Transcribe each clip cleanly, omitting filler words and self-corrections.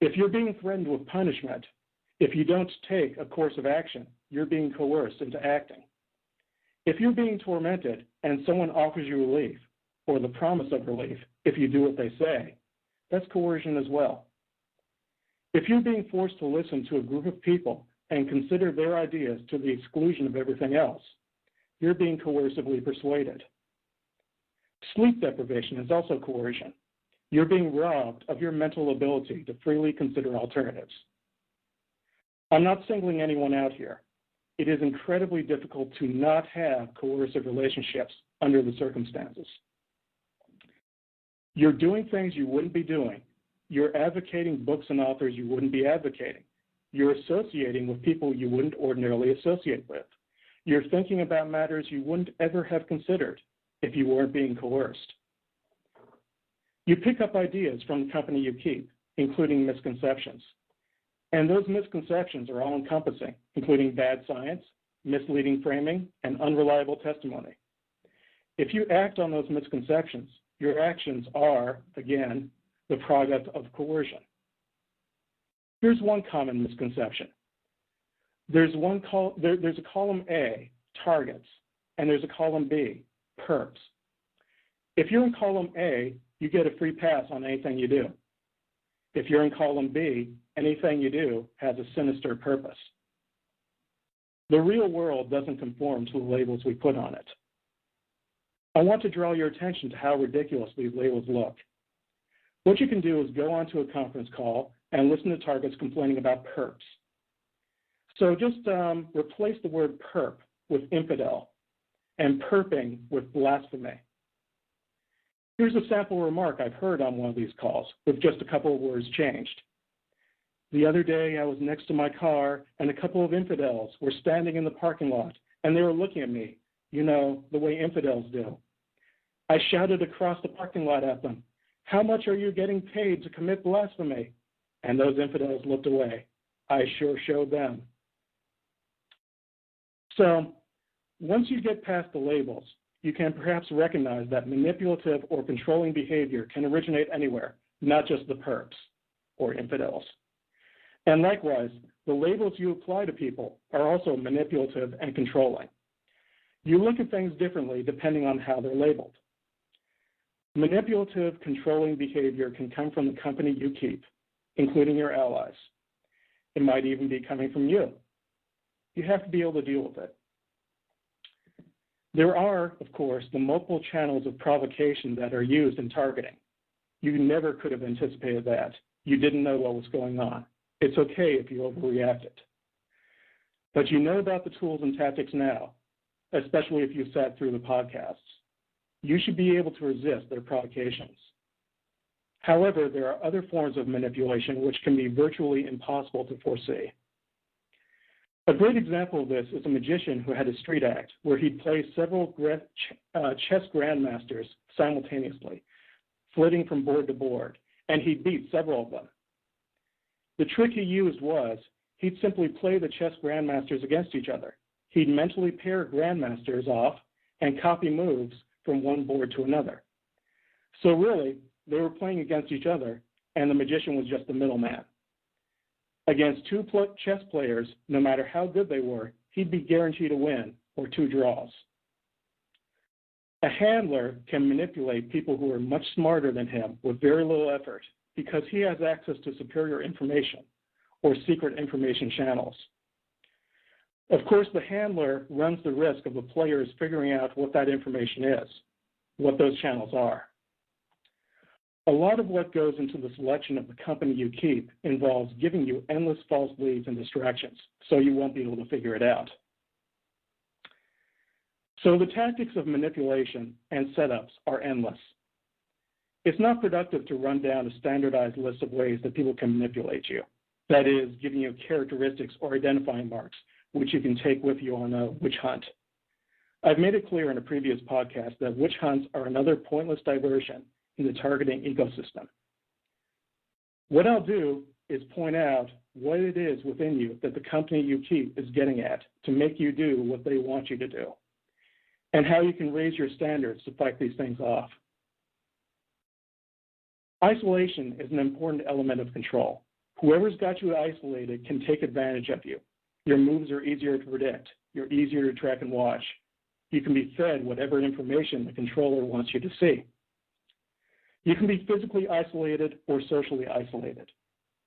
If you're being threatened with punishment, if you don't take a course of action, you're being coerced into acting. If you're being tormented and someone offers you relief, or the promise of relief, if you do what they say, that's coercion as well. If you're being forced to listen to a group of people and consider their ideas to the exclusion of everything else, you're being coercively persuaded. Sleep deprivation is also coercion. You're being robbed of your mental ability to freely consider alternatives. I'm not singling anyone out here. It is incredibly difficult to not have coercive relationships under the circumstances. You're doing things you wouldn't be doing. You're advocating books and authors you wouldn't be advocating. You're associating with people you wouldn't ordinarily associate with. You're thinking about matters you wouldn't ever have considered if you weren't being coerced. You pick up ideas from the company you keep, including misconceptions. And those misconceptions are all-encompassing, including bad science, misleading framing, and unreliable testimony. If you act on those misconceptions, your actions are, again, the product of coercion. Here's one common misconception. There's a column A, targets, and there's a column B, perps. If you're in column A, you get a free pass on anything you do. If you're in column B, anything you do has a sinister purpose. The real world doesn't conform to the labels we put on it. I want to draw your attention to how ridiculous these labels look. What you can do is go onto a conference call and listen to targets complaining about perps. So just replace the word perp with infidel and perping with blasphemy. Here's a sample remark I've heard on one of these calls with just a couple of words changed. The other day I was next to my car and a couple of infidels were standing in the parking lot and they were looking at me, you know, the way infidels do. I shouted across the parking lot at them, "How much are you getting paid to commit blasphemy?" And those infidels looked away. I sure showed them. So once you get past the labels, you can perhaps recognize that manipulative or controlling behavior can originate anywhere, not just the perps or infidels. And likewise, the labels you apply to people are also manipulative and controlling. You look at things differently depending on how they're labeled. Manipulative, controlling behavior can come from the company you keep, including your allies. It might even be coming from you. You have to be able to deal with it. There are, of course, the multiple channels of provocation that are used in targeting. You never could have anticipated that. You didn't know what was going on. It's okay if you overreacted. But you know about the tools and tactics now, especially if you've sat through the podcasts. You should be able to resist their provocations. However, there are other forms of manipulation which can be virtually impossible to foresee. A great example of this is a magician who had a street act where he'd play several chess grandmasters simultaneously, flitting from board to board, and he'd beat several of them. The trick he used was he'd simply play the chess grandmasters against each other. He'd mentally pair grandmasters off and copy moves from one board to another. So really, they were playing against each other, and the magician was just the middleman. Against two chess players, no matter how good they were, he'd be guaranteed a win or two draws. A handler can manipulate people who are much smarter than him with very little effort because he has access to superior information or secret information channels. Of course, the handler runs the risk of the players figuring out what that information is, what those channels are. A lot of what goes into the selection of the company you keep involves giving you endless false leads and distractions, so you won't be able to figure it out. So the tactics of manipulation and setups are endless. It's not productive to run down a standardized list of ways that people can manipulate you. That is, giving you characteristics or identifying marks, which you can take with you on a witch hunt. I've made it clear in a previous podcast that witch hunts are another pointless diversion in the targeting ecosystem. What I'll do is point out what it is within you that the company you keep is getting at to make you do what they want you to do, and how you can raise your standards to fight these things off. Isolation is an important element of control. Whoever's got you isolated can take advantage of you. Your moves are easier to predict. You're easier to track and watch. You can be fed whatever information the controller wants you to see. You can be physically isolated or socially isolated.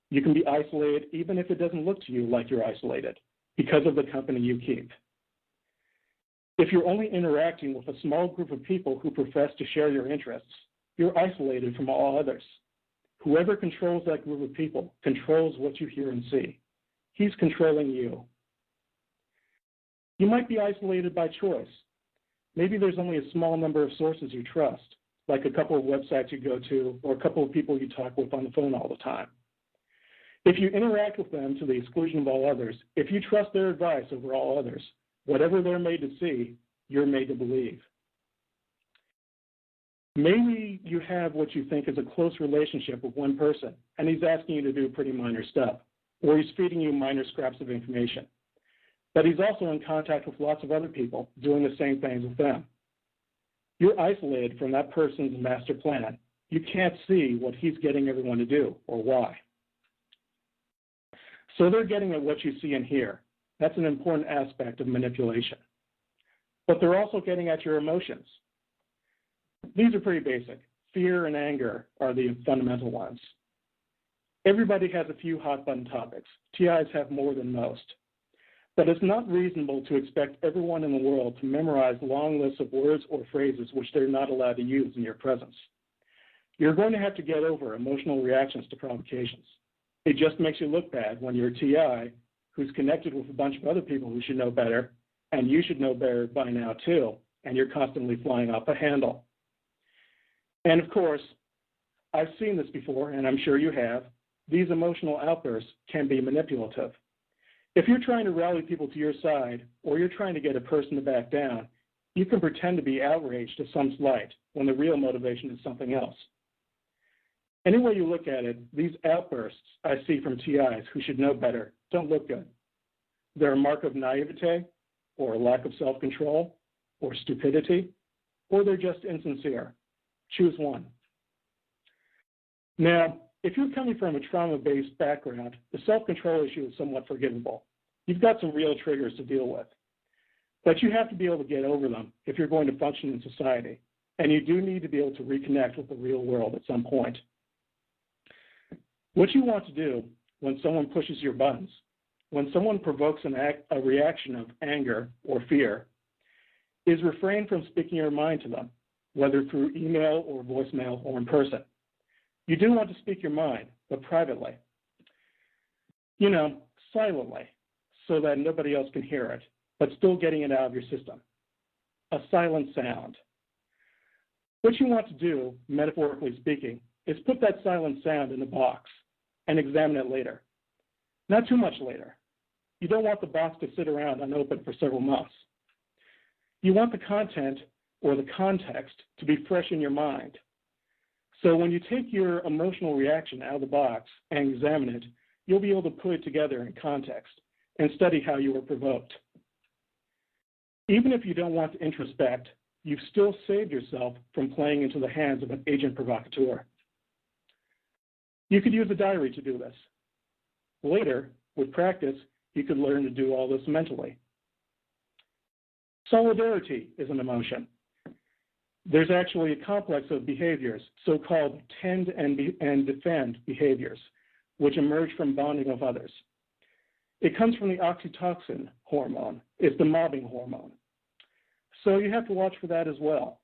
You can be isolated even if it doesn't look to you like you're isolated because of the company you keep. If you're only interacting with a small group of people who profess to share your interests, you're isolated from all others. Whoever controls that group of people controls what you hear and see. He's controlling you. You might be isolated by choice. Maybe there's only a small number of sources you trust, like a couple of websites you go to or a couple of people you talk with on the phone all the time. If you interact with them to the exclusion of all others, if you trust their advice over all others, whatever they're made to see, you're made to believe. Maybe you have what you think is a close relationship with one person, and he's asking you to do pretty minor stuff, or he's feeding you minor scraps of information. But he's also in contact with lots of other people doing the same things with them. You're isolated from that person's master plan. You can't see what he's getting everyone to do or why. So they're getting at what you see and hear. That's an important aspect of manipulation. But they're also getting at your emotions. These are pretty basic. Fear and anger are the fundamental ones. Everybody has a few hot button topics. TIs have more than most. But it's not reasonable to expect everyone in the world to memorize long lists of words or phrases which they're not allowed to use in your presence. You're going to have to get over emotional reactions to provocations. It just makes you look bad when you're a TI who's connected with a bunch of other people who should know better, and you should know better by now too, and you're constantly flying off the handle. And of course, I've seen this before, and I'm sure you have. These emotional outbursts can be manipulative. If you're trying to rally people to your side, or you're trying to get a person to back down, you can pretend to be outraged to some slight when the real motivation is something else. Any way you look at it, these outbursts I see from TIs who should know better don't look good. They're a mark of naivete, or a lack of self-control, or stupidity, or they're just insincere. Choose one. Now, if you're coming from a trauma-based background, the self-control issue is somewhat forgivable. You've got some real triggers to deal with. But you have to be able to get over them if you're going to function in society. And you do need to be able to reconnect with the real world at some point. What you want to do when someone pushes your buttons, when someone provokes a reaction of anger or fear, is refrain from speaking your mind to them, whether through email or voicemail or in person. You do want to speak your mind, but privately. Silently, so that nobody else can hear it, but still getting it out of your system. A silent sound. What you want to do, metaphorically speaking, is put that silent sound in a box and examine it later. Not too much later. You don't want the box to sit around unopened for several months. You want the content or the context to be fresh in your mind. So when you take your emotional reaction out of the box and examine it, you'll be able to put it together in context and study how you were provoked. Even if you don't want to introspect, you've still saved yourself from playing into the hands of an agent provocateur. You could use a diary to do this. Later, with practice, you could learn to do all this mentally. Solidarity is an emotion. There's actually a complex of behaviors, so-called tend and defend behaviors, which emerge from bonding with others. It comes from the oxytocin hormone. It's the mobbing hormone. So you have to watch for that as well.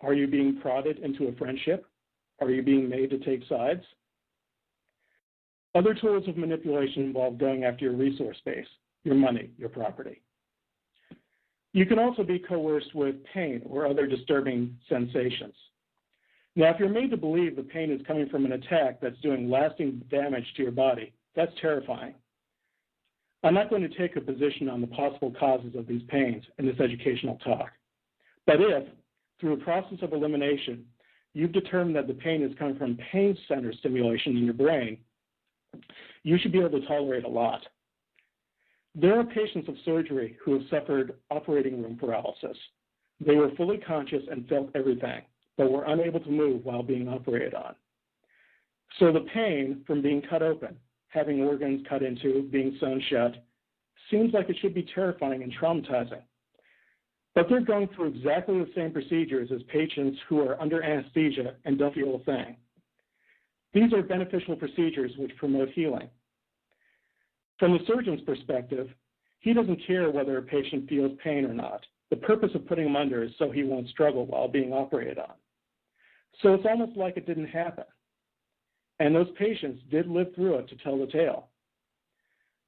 Are you being prodded into a friendship? Are you being made to take sides? Other tools of manipulation involve going after your resource base, your money, your property. You can also be coerced with pain or other disturbing sensations. Now, if you're made to believe the pain is coming from an attack that's doing lasting damage to your body, that's terrifying. I'm not going to take a position on the possible causes of these pains in this educational talk. But if, through a process of elimination, you've determined that the pain is coming from pain center stimulation in your brain, you should be able to tolerate a lot. There are patients of surgery who have suffered operating room paralysis. They were fully conscious and felt everything, but were unable to move while being operated on. So the pain from being cut open, having organs cut into, being sewn shut, seems like it should be terrifying and traumatizing. But they're going through exactly the same procedures as patients who are under anesthesia and don't feel a thing. These are beneficial procedures which promote healing. From the surgeon's perspective, he doesn't care whether a patient feels pain or not. The purpose of putting him under is so he won't struggle while being operated on. So it's almost like it didn't happen. And those patients did live through it to tell the tale.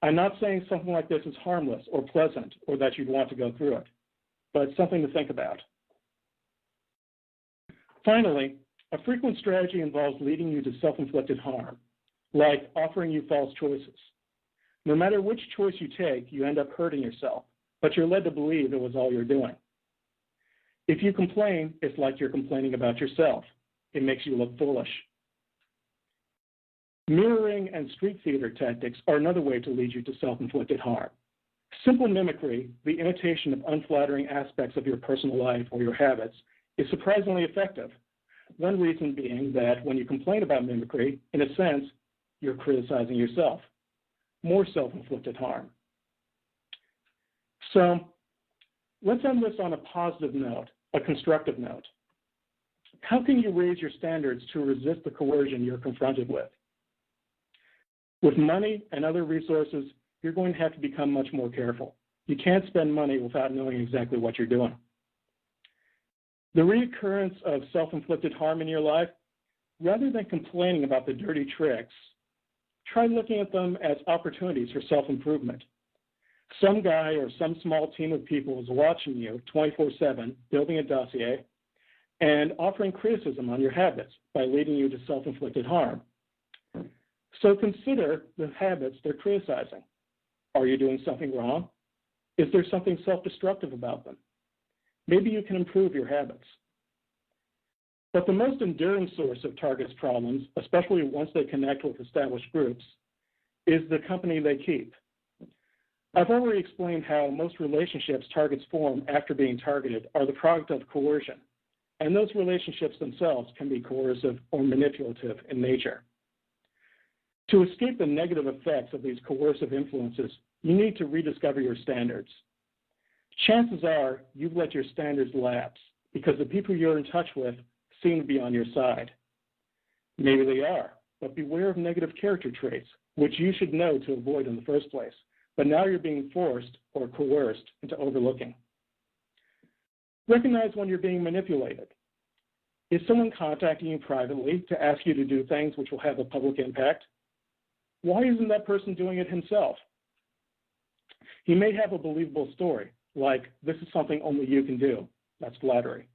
I'm not saying something like this is harmless or pleasant or that you'd want to go through it, but it's something to think about. Finally, a frequent strategy involves leading you to self-inflicted harm, like offering you false choices. No matter which choice you take, you end up hurting yourself, but you're led to believe it was all you're doing. If you complain, it's like you're complaining about yourself. It makes you look foolish. Mirroring and street theater tactics are another way to lead you to self-inflicted harm. Simple mimicry, the imitation of unflattering aspects of your personal life or your habits, is surprisingly effective. One reason being that when you complain about mimicry, in a sense, you're criticizing yourself. More self-inflicted harm. So let's end this on a positive note, a constructive note. How can you raise your standards to resist the coercion you're confronted with? With money and other resources, you're going to have to become much more careful. You can't spend money without knowing exactly what you're doing. The reoccurrence of self-inflicted harm in your life, rather than complaining about the dirty tricks, try looking at them as opportunities for self-improvement. Some guy or some small team of people is watching you 24/7, building a dossier, and offering criticism on your habits by leading you to self-inflicted harm. So consider the habits they're criticizing. Are you doing something wrong? Is there something self-destructive about them? Maybe you can improve your habits. But the most enduring source of targets' problems, especially once they connect with established groups, is the company they keep. I've already explained how most relationships targets form after being targeted are the product of coercion, and those relationships themselves can be coercive or manipulative in nature. To escape the negative effects of these coercive influences, you need to rediscover your standards. Chances are you've let your standards lapse because the people you're in touch with seem to be on your side. Maybe they are, but beware of negative character traits, which you should know to avoid in the first place, but now you're being forced or coerced into overlooking. Recognize when you're being manipulated. Is someone contacting you privately to ask you to do things which will have a public impact? Why isn't that person doing it himself? He may have a believable story, like, this is something only you can do. That's flattery.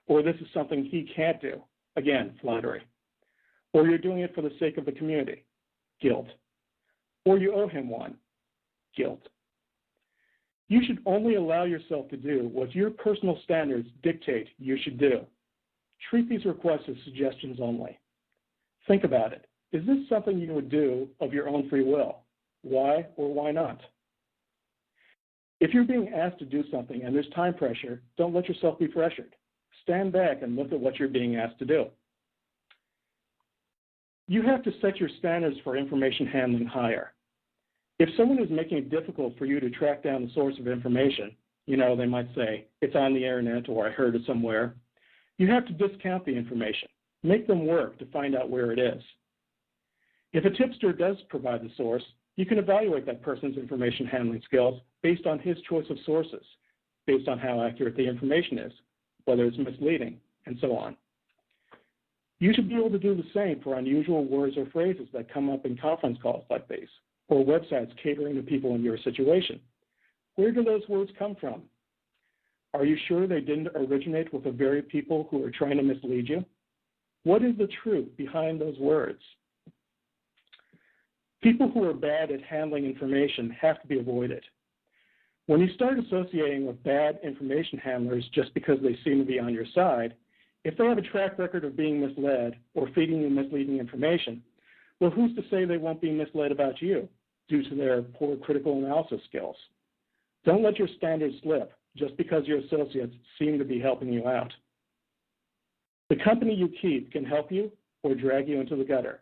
Or this is something he can't do. Again, flattery. Or you're doing it for the sake of the community. Guilt. Or you owe him one. Guilt. You should only allow yourself to do what your personal standards dictate you should do. Treat these requests as suggestions only. Think about it. Is this something you would do of your own free will? Why or why not? If you're being asked to do something and there's time pressure, don't let yourself be pressured. Stand back and look at what you're being asked to do. You have to set your standards for information handling higher. If someone is making it difficult for you to track down the source of information, they might say, it's on the internet or I heard it somewhere, you have to discount the information. Make them work to find out where it is. If a tipster does provide the source, you can evaluate that person's information handling skills based on his choice of sources, based on how accurate the information is, whether it's misleading, and so on. You should be able to do the same for unusual words or phrases that come up in conference calls like these, or websites catering to people in your situation. Where do those words come from? Are you sure they didn't originate with the very people who are trying to mislead you? What is the truth behind those words? People who are bad at handling information have to be avoided. When you start associating with bad information handlers just because they seem to be on your side, if they have a track record of being misled or feeding you misleading information, well, who's to say they won't be misled about you due to their poor critical analysis skills? Don't let your standards slip just because your associates seem to be helping you out. The company you keep can help you or drag you into the gutter.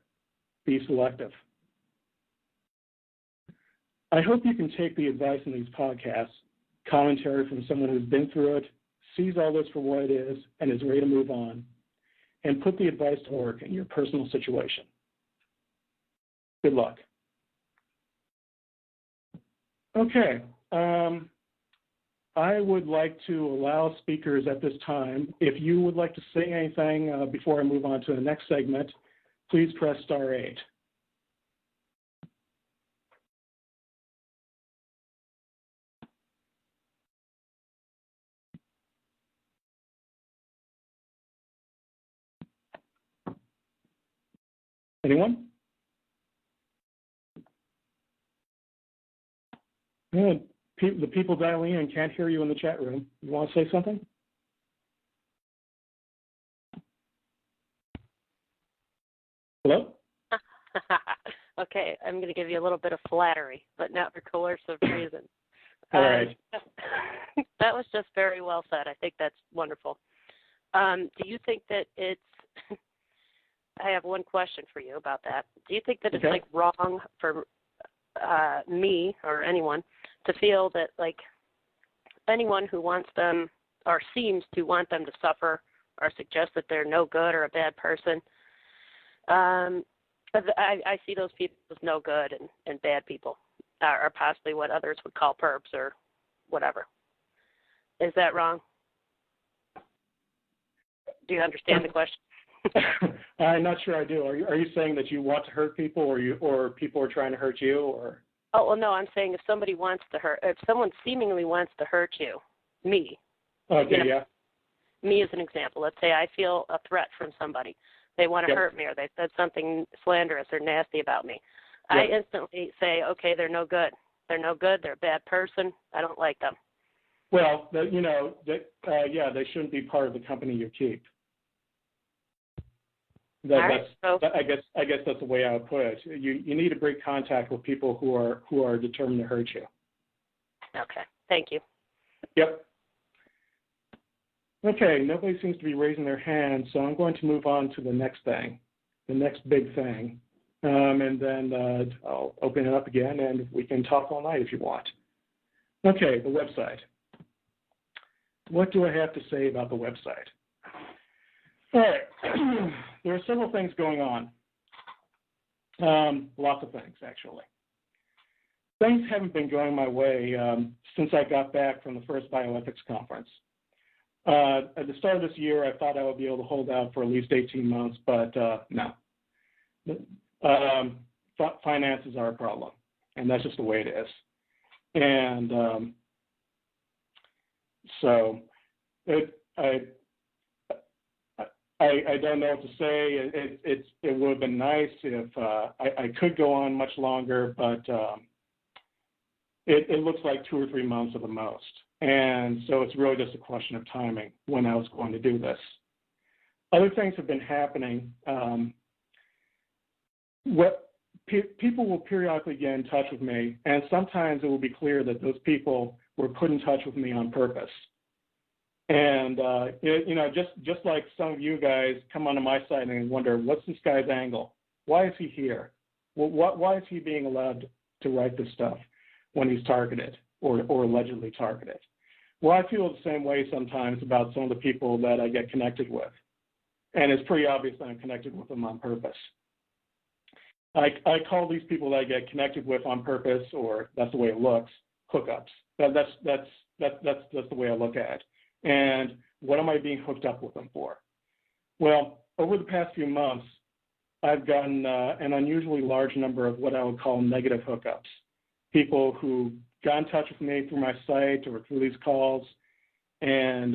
Be selective. I hope you can take the advice in these podcasts, commentary from someone who's been through it, sees all this for what it is, and is ready to move on, and put the advice to work in your personal situation. Good luck. Okay. I would like to allow speakers at this time, if you would like to say anything before I move on to the next segment, please press *8. Anyone? Good. The people dialing in can't hear you in the chat room. You want to say something? Hello? Okay, I'm going to give you a little bit of flattery, but not for coercive reasons. All right. That was just very well said. I think that's wonderful. Do you think that it's I have one question for you about that. Do you think that it's like wrong for me or anyone to feel that like anyone who wants them or seems to want them to suffer or suggest that they're no good or a bad person? I see those people as no good and bad people, or possibly what others would call perps or whatever. Is that wrong? Do you understand the question? I'm not sure I do. Are you saying that you want to hurt people, or people are trying to hurt you, or? Oh well, no. I'm saying if someone seemingly wants to hurt you, me. Okay, yeah. Me as an example. Let's say I feel a threat from somebody. They want to hurt me, or they said something slanderous or nasty about me. I instantly say, okay, they're no good. They're no good. They're a bad person. I don't like them. Well, they shouldn't be part of the company you keep. I guess that's the way I would put it. You need to break contact with people who are determined to hurt you. Okay. Thank you. Yep. Okay, nobody seems to be raising their hand, so I'm going to move on to the next thing, the next big thing. And then I'll open it up again, and we can talk all night if you want. Okay, the website. What do I have to say about the website? All right, there are several things going on. Lots of things, actually. Things haven't been going my way since I got back from the first bioethics conference. At the start of this year, I thought I would be able to hold out for at least 18 months, but no. Finances are a problem, and that's just the way it is. And so I don't know what to say. It would have been nice if I could go on much longer, but it looks like 2 or 3 months at the most. And so it's really just a question of timing when I was going to do this. Other things have been happening. People will periodically get in touch with me, and sometimes it will be clear that those people were put in touch with me on purpose. And, just like some of you guys come onto my site and wonder, what's this guy's angle? Why is he here? Well, why is he being allowed to write this stuff when he's targeted or allegedly targeted? Well, I feel the same way sometimes about some of the people that I get connected with. And it's pretty obvious that I'm connected with them on purpose. I call these people that I get connected with on purpose, or that's the way it looks, hookups. That's the way I look at it. And what am I being hooked up with them for? Well, over the past few months, I've gotten an unusually large number of what I would call negative hookups. People who got in touch with me through my site or through these calls and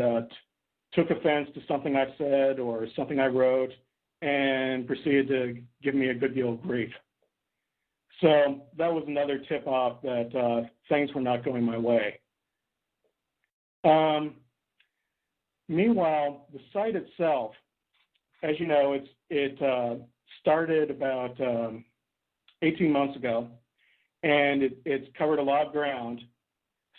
took offense to something I said or something I wrote and proceeded to give me a good deal of grief. So that was another tip-off that things were not going my way. Meanwhile, the site itself, as you know, it started about 18 months ago, and it's covered a lot of ground,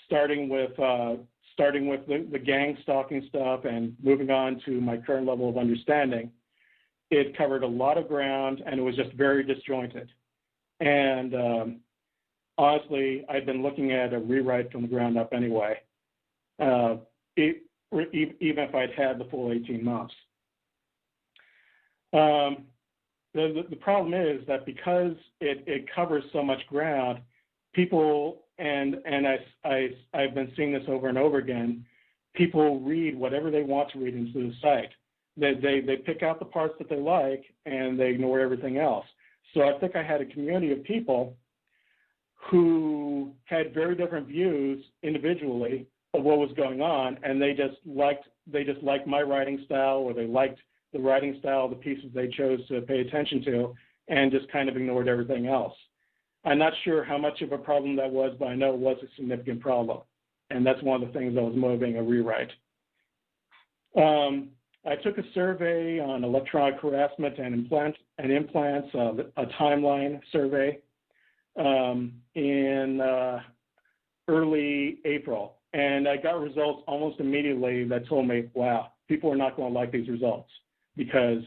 starting with the gang stalking stuff and moving on to my current level of understanding. It covered a lot of ground, and it was just very disjointed. And honestly, I'd been looking at a rewrite from the ground up anyway, even if I'd had the full 18 months. The problem is that because it covers so much ground, people, and I've been seeing this over and over again, people read whatever they want to read into the site. They pick out the parts that they like and they ignore everything else. So I think I had a community of people who had very different views individually of what was going on, and they just liked my writing style, or they liked the writing style of the pieces they chose to pay attention to, and just kind of ignored everything else. I'm not sure how much of a problem that was, but I know it was a significant problem, and that's one of the things that was motivating a rewrite. I took a survey on electronic harassment and implants, a timeline survey, in early April, and I got results almost immediately that told me, wow, people are not going to like these results, because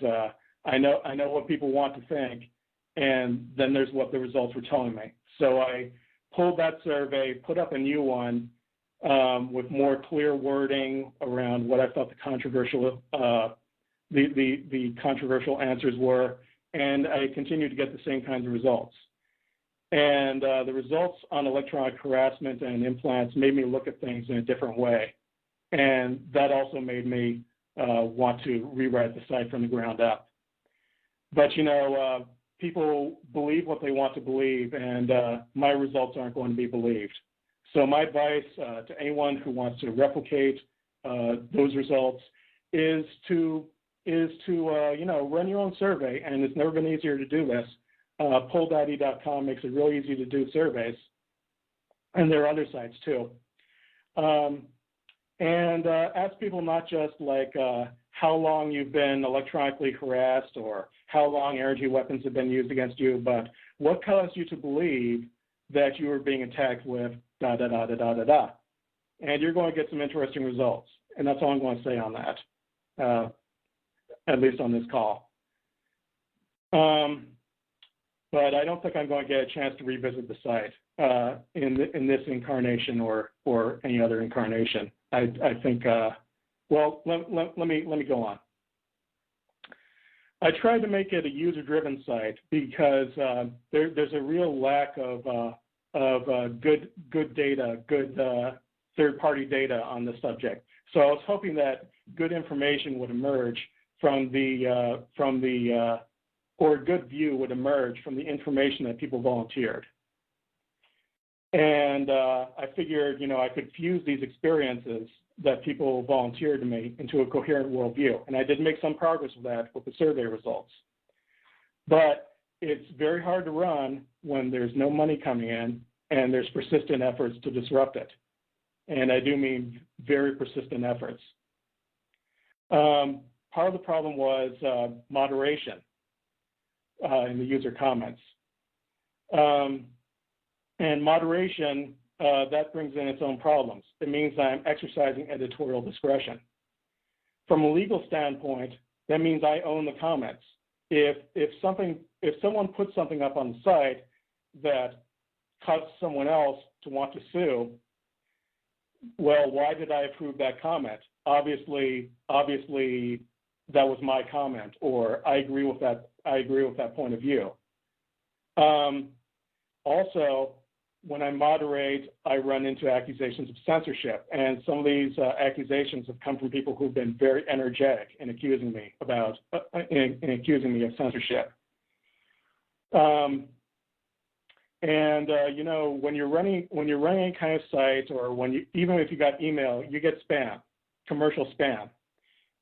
I know what people want to think, and then there's what the results were telling me. So I pulled that survey, put up a new one with more clear wording around what I thought the controversial the controversial answers were, and I continued to get the same kinds of results. And the results on electronic harassment and implants made me look at things in a different way, and that also made me want to rewrite the site from the ground up. But, people believe what they want to believe, and my results aren't going to be believed. So my advice to anyone who wants to replicate those results is to run your own survey, and it's never been easier to do this. Polldaddy.com makes it real easy to do surveys, and there are other sites too. And ask people not just like how long you've been electronically harassed or how long energy weapons have been used against you, but what caused you to believe that you were being attacked with da-da-da-da-da-da-da. And you're going to get some interesting results. And that's all I'm going to say on that, at least on this call. But I don't think I'm going to get a chance to revisit the site in this incarnation or any other incarnation. I think, well, let me go on. I tried to make it a user-driven site because there's a real lack of good data, good third-party data on the subject. So I was hoping that good information would emerge or a good view would emerge from the information that people volunteered. And I figured, I could fuse these experiences that people volunteered to me into a coherent worldview. And I did make some progress with that with the survey results. But it's very hard to run when there's no money coming in and there's persistent efforts to disrupt it. And I do mean very persistent efforts. Part of the problem was moderation in the user comments. And moderation, that brings in its own problems. It means that I'm exercising editorial discretion. From a legal standpoint, that means I own the comments. If someone puts something up on the site that causes someone else to want to sue, well, why did I approve that comment? Obviously, that was my comment, or I agree with that point of view. Also, when I moderate, I run into accusations of censorship, and some of these accusations have come from people who've been very energetic in accusing me of censorship. When you're running any kind of site, or even if you got email, you get spam, commercial spam.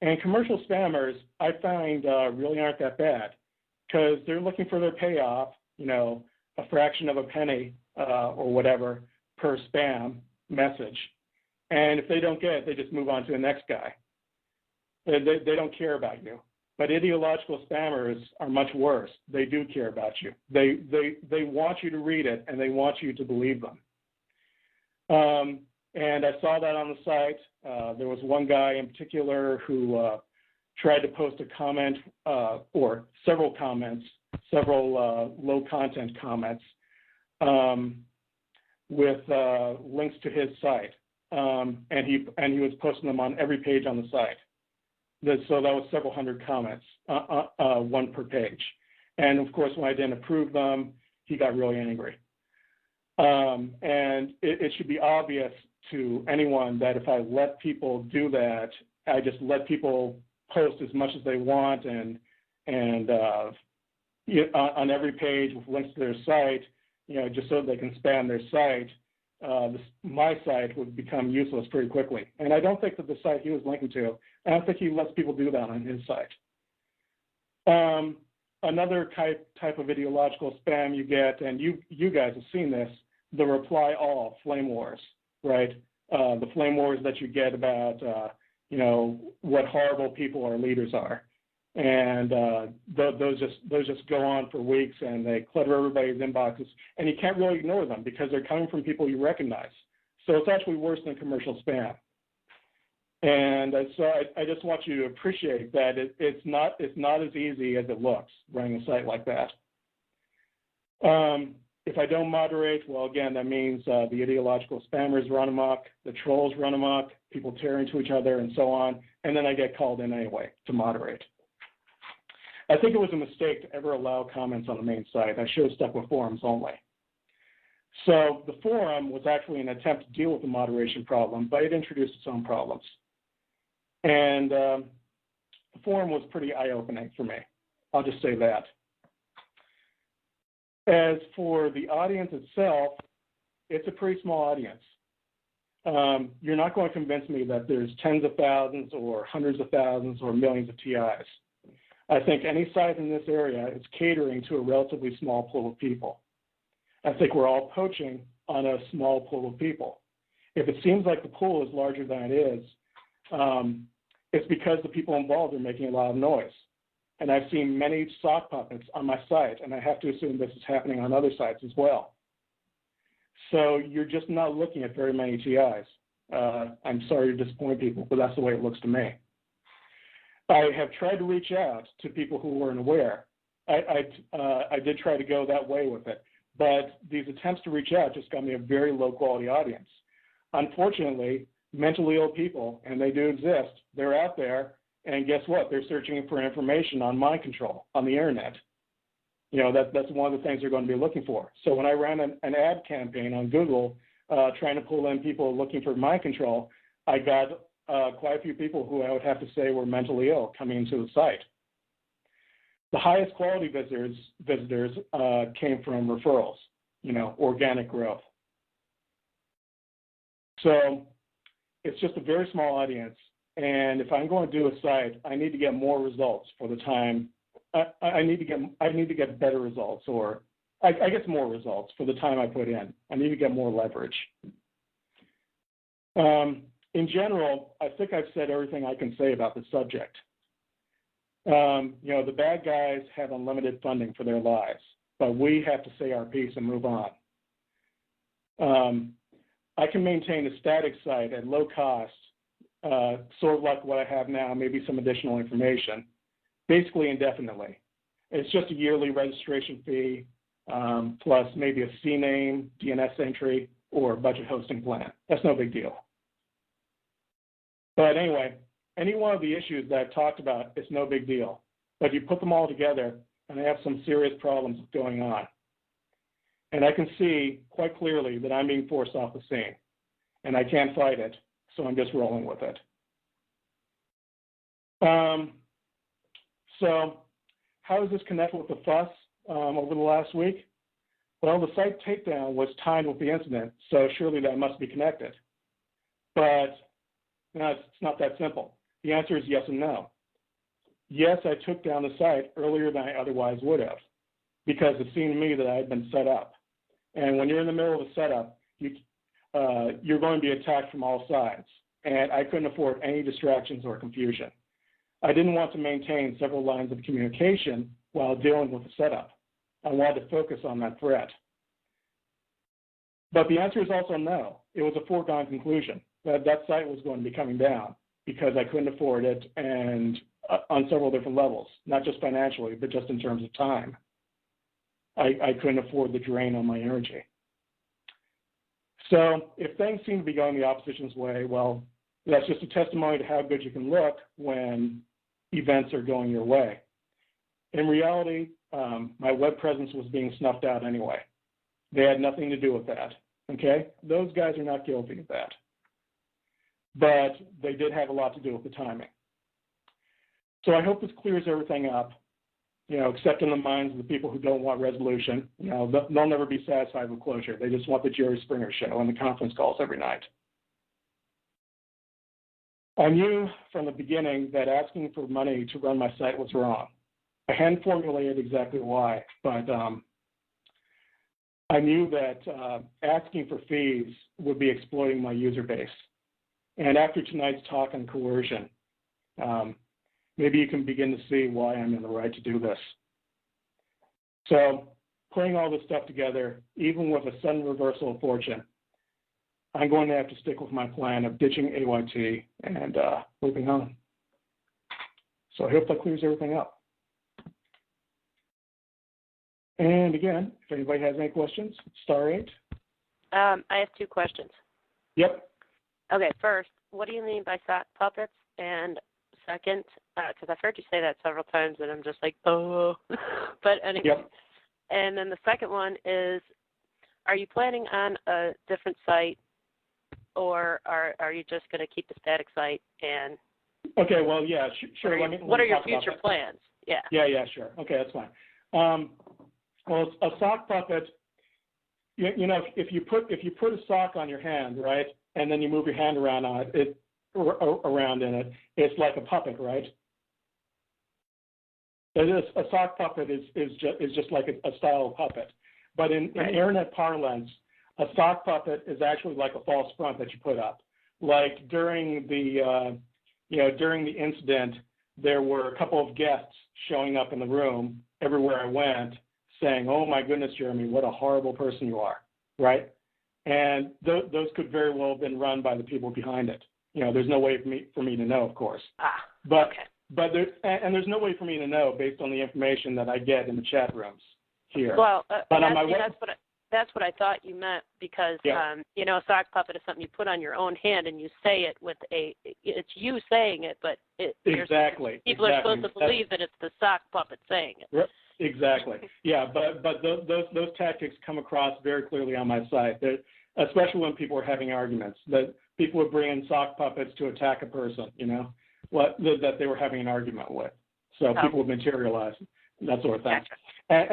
And commercial spammers, I find, really aren't that bad, because they're looking for their payoff, a fraction of a penny or whatever per spam message. And if they don't get it, they just move on to the next guy. They don't care about you. But ideological spammers are much worse. They do care about you. They want you to read it, and they want you to believe them. And I saw that on the site. There was one guy in particular who tried to post a comment or several comments, several low-content comments with links to his site, and he was posting them on every page on the site. So that was several hundred comments, one per page. And of course, when I didn't approve them, he got really angry. And it should be obvious to anyone that if I let people do that, I just let people post as much as they want and on every page with links to their site, just so they can spam their site, my site would become useless pretty quickly. And I don't think that the site he was linking to, I don't think he lets people do that on his site. Another type of ideological spam you get, and you guys have seen this, the reply all flame wars, right? The flame wars that you get about, what horrible people our leaders are. And those just go on for weeks, and they clutter everybody's inboxes, and you can't really ignore them because they're coming from people you recognize. So it's actually worse than commercial spam. And so I just want you to appreciate that it's not as easy as it looks running a site like that. If I don't moderate, well, again, that means the ideological spammers run amok, the trolls run amok, people tear into each other, and so on, and then I get called in anyway to moderate. I think it was a mistake to ever allow comments on the main site. I should have stuck with forums only. So the forum was actually an attempt to deal with the moderation problem, but it introduced its own problems. And the forum was pretty eye-opening for me. I'll just say that. As for the audience itself, it's a pretty small audience. You're not going to convince me that there's tens of thousands or hundreds of thousands or millions of TIs. I think any site in this area is catering to a relatively small pool of people. I think we're all poaching on a small pool of people. If it seems like the pool is larger than it is, it's because the people involved are making a lot of noise. And I've seen many sock puppets on my site, and I have to assume this is happening on other sites as well. So you're just not looking at very many TIs. I'm sorry to disappoint people, but that's the way it looks to me. I have tried to reach out to people who weren't aware. I did try to go that way with it, but these attempts to reach out just got me a very low-quality audience. Unfortunately, mentally ill people, and they do exist, they're out there, and guess what? They're searching for information on mind control on the internet. That's one of the things they're going to be looking for. So when I ran an ad campaign on Google trying to pull in people looking for mind control, I got quite a few people who I would have to say were mentally ill coming into the site. The highest quality visitors came from referrals, organic growth. So it's just a very small audience. And if I'm going to do a site, I need to get more results for the time. I need to get better results, or I guess more results for the time I put in. I need to get more leverage. In general, I think I've said everything I can say about the subject. The bad guys have unlimited funding for their lives, but we have to say our piece and move on. I can maintain a static site at low cost, sort of like what I have now, maybe some additional information, basically indefinitely. It's just a yearly registration fee, plus maybe a CNAME, DNS entry, or budget hosting plan. That's no big deal. But anyway, any one of the issues that I've talked about, it's no big deal. But you put them all together, and I have some serious problems going on. And I can see quite clearly that I'm being forced off the scene, and I can't fight it, so I'm just rolling with it. So how does this connect with the fuss over the last week? Well, the site takedown was timed with the incident, so surely that must be connected. But no, it's not that simple. The answer is yes and no. Yes, I took down the site earlier than I otherwise would have, because it seemed to me that I had been set up. And when you're in the middle of a setup, you're going to be attacked from all sides, and I couldn't afford any distractions or confusion. I didn't want to maintain several lines of communication while dealing with the setup. I wanted to focus on that threat. But the answer is also no. It was a foregone conclusion that that site was going to be coming down because I couldn't afford it, and on several different levels, not just financially, but just in terms of time. I couldn't afford the drain on my energy. So if things seem to be going the opposition's way, well, that's just a testimony to how good you can look when events are going your way. In reality, my web presence was being snuffed out anyway. They had nothing to do with that, okay? Those guys are not guilty of that. But they did have a lot to do with the timing. So I hope this clears everything up, except in the minds of the people who don't want resolution. They'll never be satisfied with closure. They just want the Jerry Springer show and the conference calls every night. I knew from the beginning that asking for money to run my site was wrong. I hadn't formulated exactly why, but I knew that asking for fees would be exploiting my user base. And after tonight's talk on coercion, maybe you can begin to see why I'm in the right to do this. So putting all this stuff together, even with a sudden reversal of fortune, I'm going to have to stick with my plan of ditching AYT and moving on. So I hope that clears everything up. And again, if anybody has any questions, *8. I have 2 questions. Yep. Okay, first, what do you mean by sock puppets? And second, because I've heard you say that several times, and I'm just like, oh. But anyway. Yep. And then the second one is, are you planning on a different site, or are you just going to keep the static site? And okay, well, yeah, sure. What are your future plans? Yeah. Yeah, sure. Okay, that's fine. Well, a sock puppet, if you put a sock on your hand, right, and then you move your hand around on it, around in it, it's like a puppet, right? A sock puppet is just like a style of puppet. But in internet parlance, a sock puppet is actually like a false front that you put up. Like during the incident, there were a couple of guests showing up in the room everywhere I went, saying, "Oh my goodness, Jeremy, what a horrible person you are," right? And those could very well have been run by the people behind it. There's no way for me to know, of course. But there's no way for me to know based on the information that I get in the chat rooms here. Well, that's what I thought you meant, because a sock puppet is something you put on your own hand and you say it with it's you saying it, but people are supposed to believe that it's the sock puppet saying it. Exactly. Yeah, but those tactics come across very clearly on my site, especially when people are having arguments, that people would bring in sock puppets to attack a person, that they were having an argument with. So people would materialize, that sort of thing. Gotcha.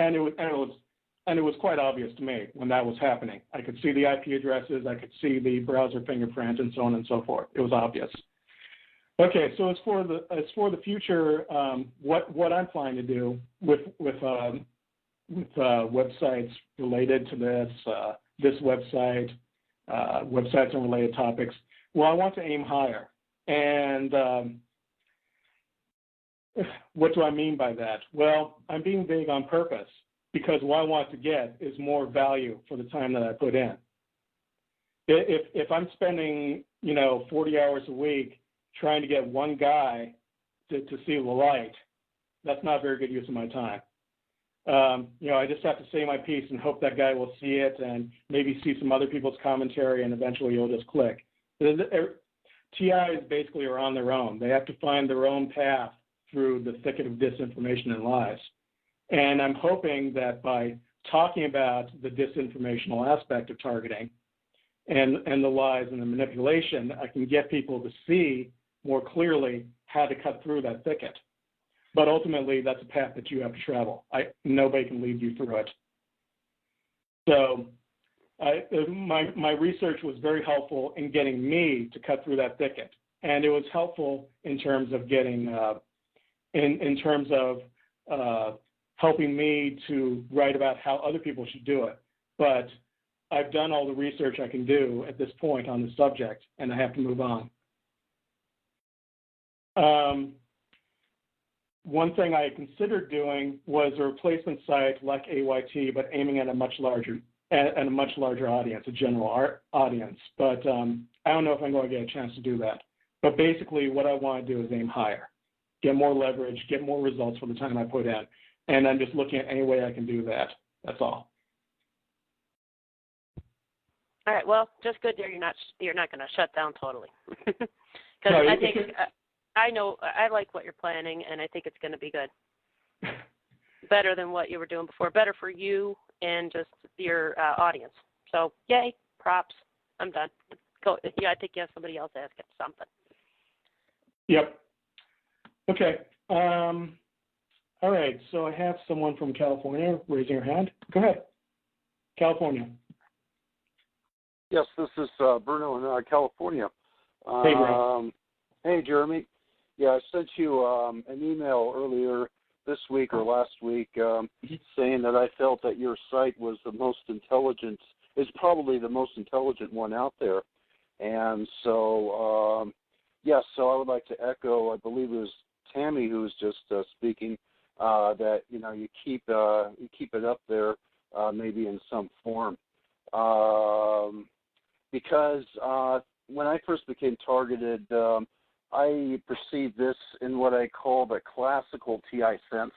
And it was quite obvious to me when that was happening. I could see the IP addresses, I could see the browser fingerprint, and so on and so forth. It was obvious. Okay, so as for the future, what I'm planning to do with websites related to this website, websites on related topics, well, I want to aim higher. And what do I mean by that? Well, I'm being big on purpose, because what I want to get is more value for the time that I put in. If I'm spending 40 hours a week trying to get one guy to see the light, that's not very good use of my time. I just have to say my piece and hope that guy will see it and maybe see some other people's commentary, and eventually he'll just click. TIs basically are on their own. They have to find their own path through the thicket of disinformation and lies. And I'm hoping that by talking about the disinformational aspect of targeting and the lies and the manipulation, I can get people to see more clearly how to cut through that thicket. But ultimately, that's a path that you have to travel. Nobody can lead you through it. So my research was very helpful in getting me to cut through that thicket. And it was helpful in terms of getting, helping me to write about how other people should do it. But I've done all the research I can do at this point on the subject, and I have to move on. One thing I considered doing was a replacement site like AYT, but aiming at a much larger audience, a general audience. But I don't know if I'm going to get a chance to do that. But basically, what I want to do is aim higher, get more leverage, get more results for the time I put in. And I'm just looking at any way I can do that. That's all. All right. Well, just good that you're not going to shut down totally. Because I think I know I like what you're planning, and I think it's going to be good. Better than what you were doing before. Better for you and just your audience. So, yay, props. I'm done. Go. Yeah, I think you have somebody else asking something. Yep. Okay. All right. So I have someone from California raising her hand. Go ahead. California. Yes, this is Bruno in California. Hey, Bruno. Hey, Jeremy. Yeah, I sent you an email earlier this week or last week saying that I felt that your site was the most intelligent, is probably the most intelligent one out there. And so, yes, so I would like to echo, I believe it was Tammy who was just speaking, that, you keep it up there maybe in some form. Because when I first became targeted, I perceived this in what I call the classical TI sense,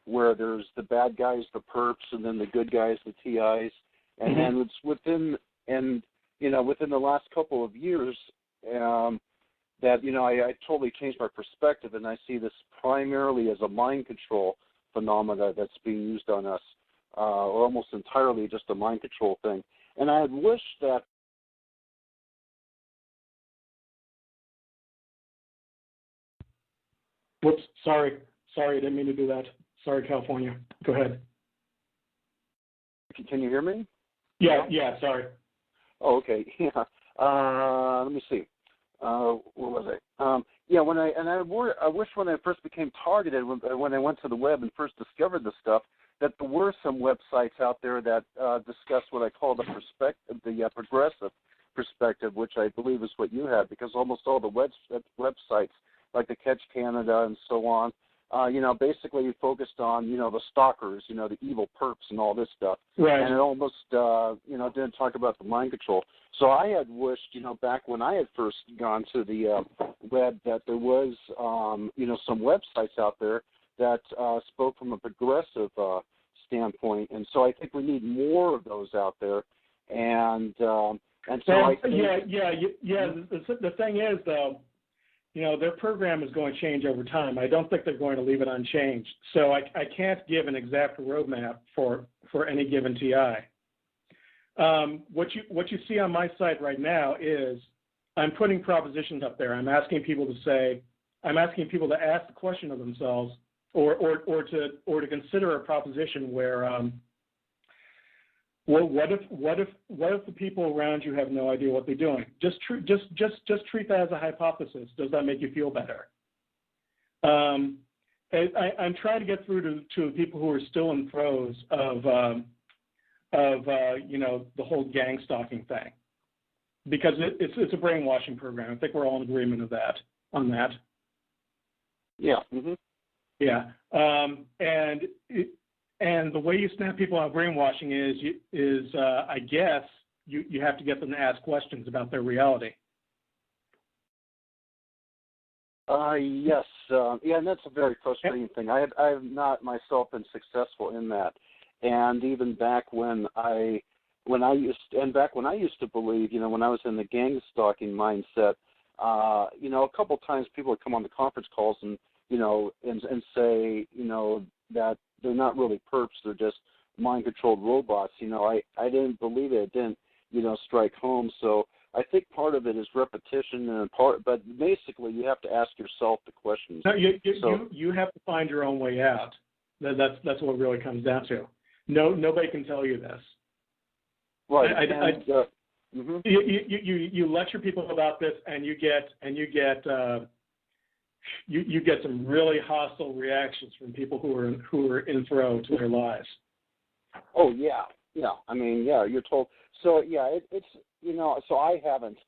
where there's the bad guys, the perps, and then the good guys, the TIs. And then it's within the last couple of years that, I totally changed my perspective, and I see this primarily as a mind control phenomena that's being used on us, or almost entirely just a mind control thing. And I had wished that. Whoops, sorry, I didn't mean to do that. Sorry, California. Go ahead. Can you hear me? Yeah, sorry. Oh, okay. Yeah. Let me see. Where was I? I wish when I first became targeted, when I went to the web and first discovered this stuff, that there were some websites out there that discuss what I call the progressive perspective, which I believe is what you have, because almost all the websites, like the Catch Canada and so on, basically focused on, the stalkers, the evil perps and all this stuff. Right. And it almost, didn't talk about the mind control. So I had wished, back when I had first gone to the web, that there was, some websites out there that spoke from a progressive standpoint. And so I think we need more of those out there. And so I think... The thing is, though, their program is going to change over time. I don't think they're going to leave it unchanged. So I can't give an exact roadmap for any given TI. What you see on my site right now is I'm putting propositions up there. I'm asking people to ask the question of themselves, or to consider a proposition where well, what if the people around you have no idea what they're doing? Just treat that as a hypothesis. Does that make you feel better? I'm trying to get through to people who are still in throes of the whole Gangstalking thing, because it's a brainwashing program. I think we're all in agreement on that. Yeah. Mm-hmm. Yeah. And the way you snap people out of brainwashing is I guess you have to get them to ask questions about their reality. Yes. And that's a very frustrating thing. I have not myself been successful in that. And even back when I used to believe, when I was in the gang stalking mindset, a couple of times people would come on the conference calls and say, that they're not really perps, they're just mind-controlled robots. I didn't believe it. It didn't, strike home. So I think part of it is repetition, but basically you have to ask yourself the questions. No, you have to find your own way out. That's what it really comes down to. Nobody can tell you this. Right. You lecture people about this, and you get some really hostile reactions from people who are in throw to their lives. Oh yeah. I mean, yeah, you're told. So yeah, it's so I haven't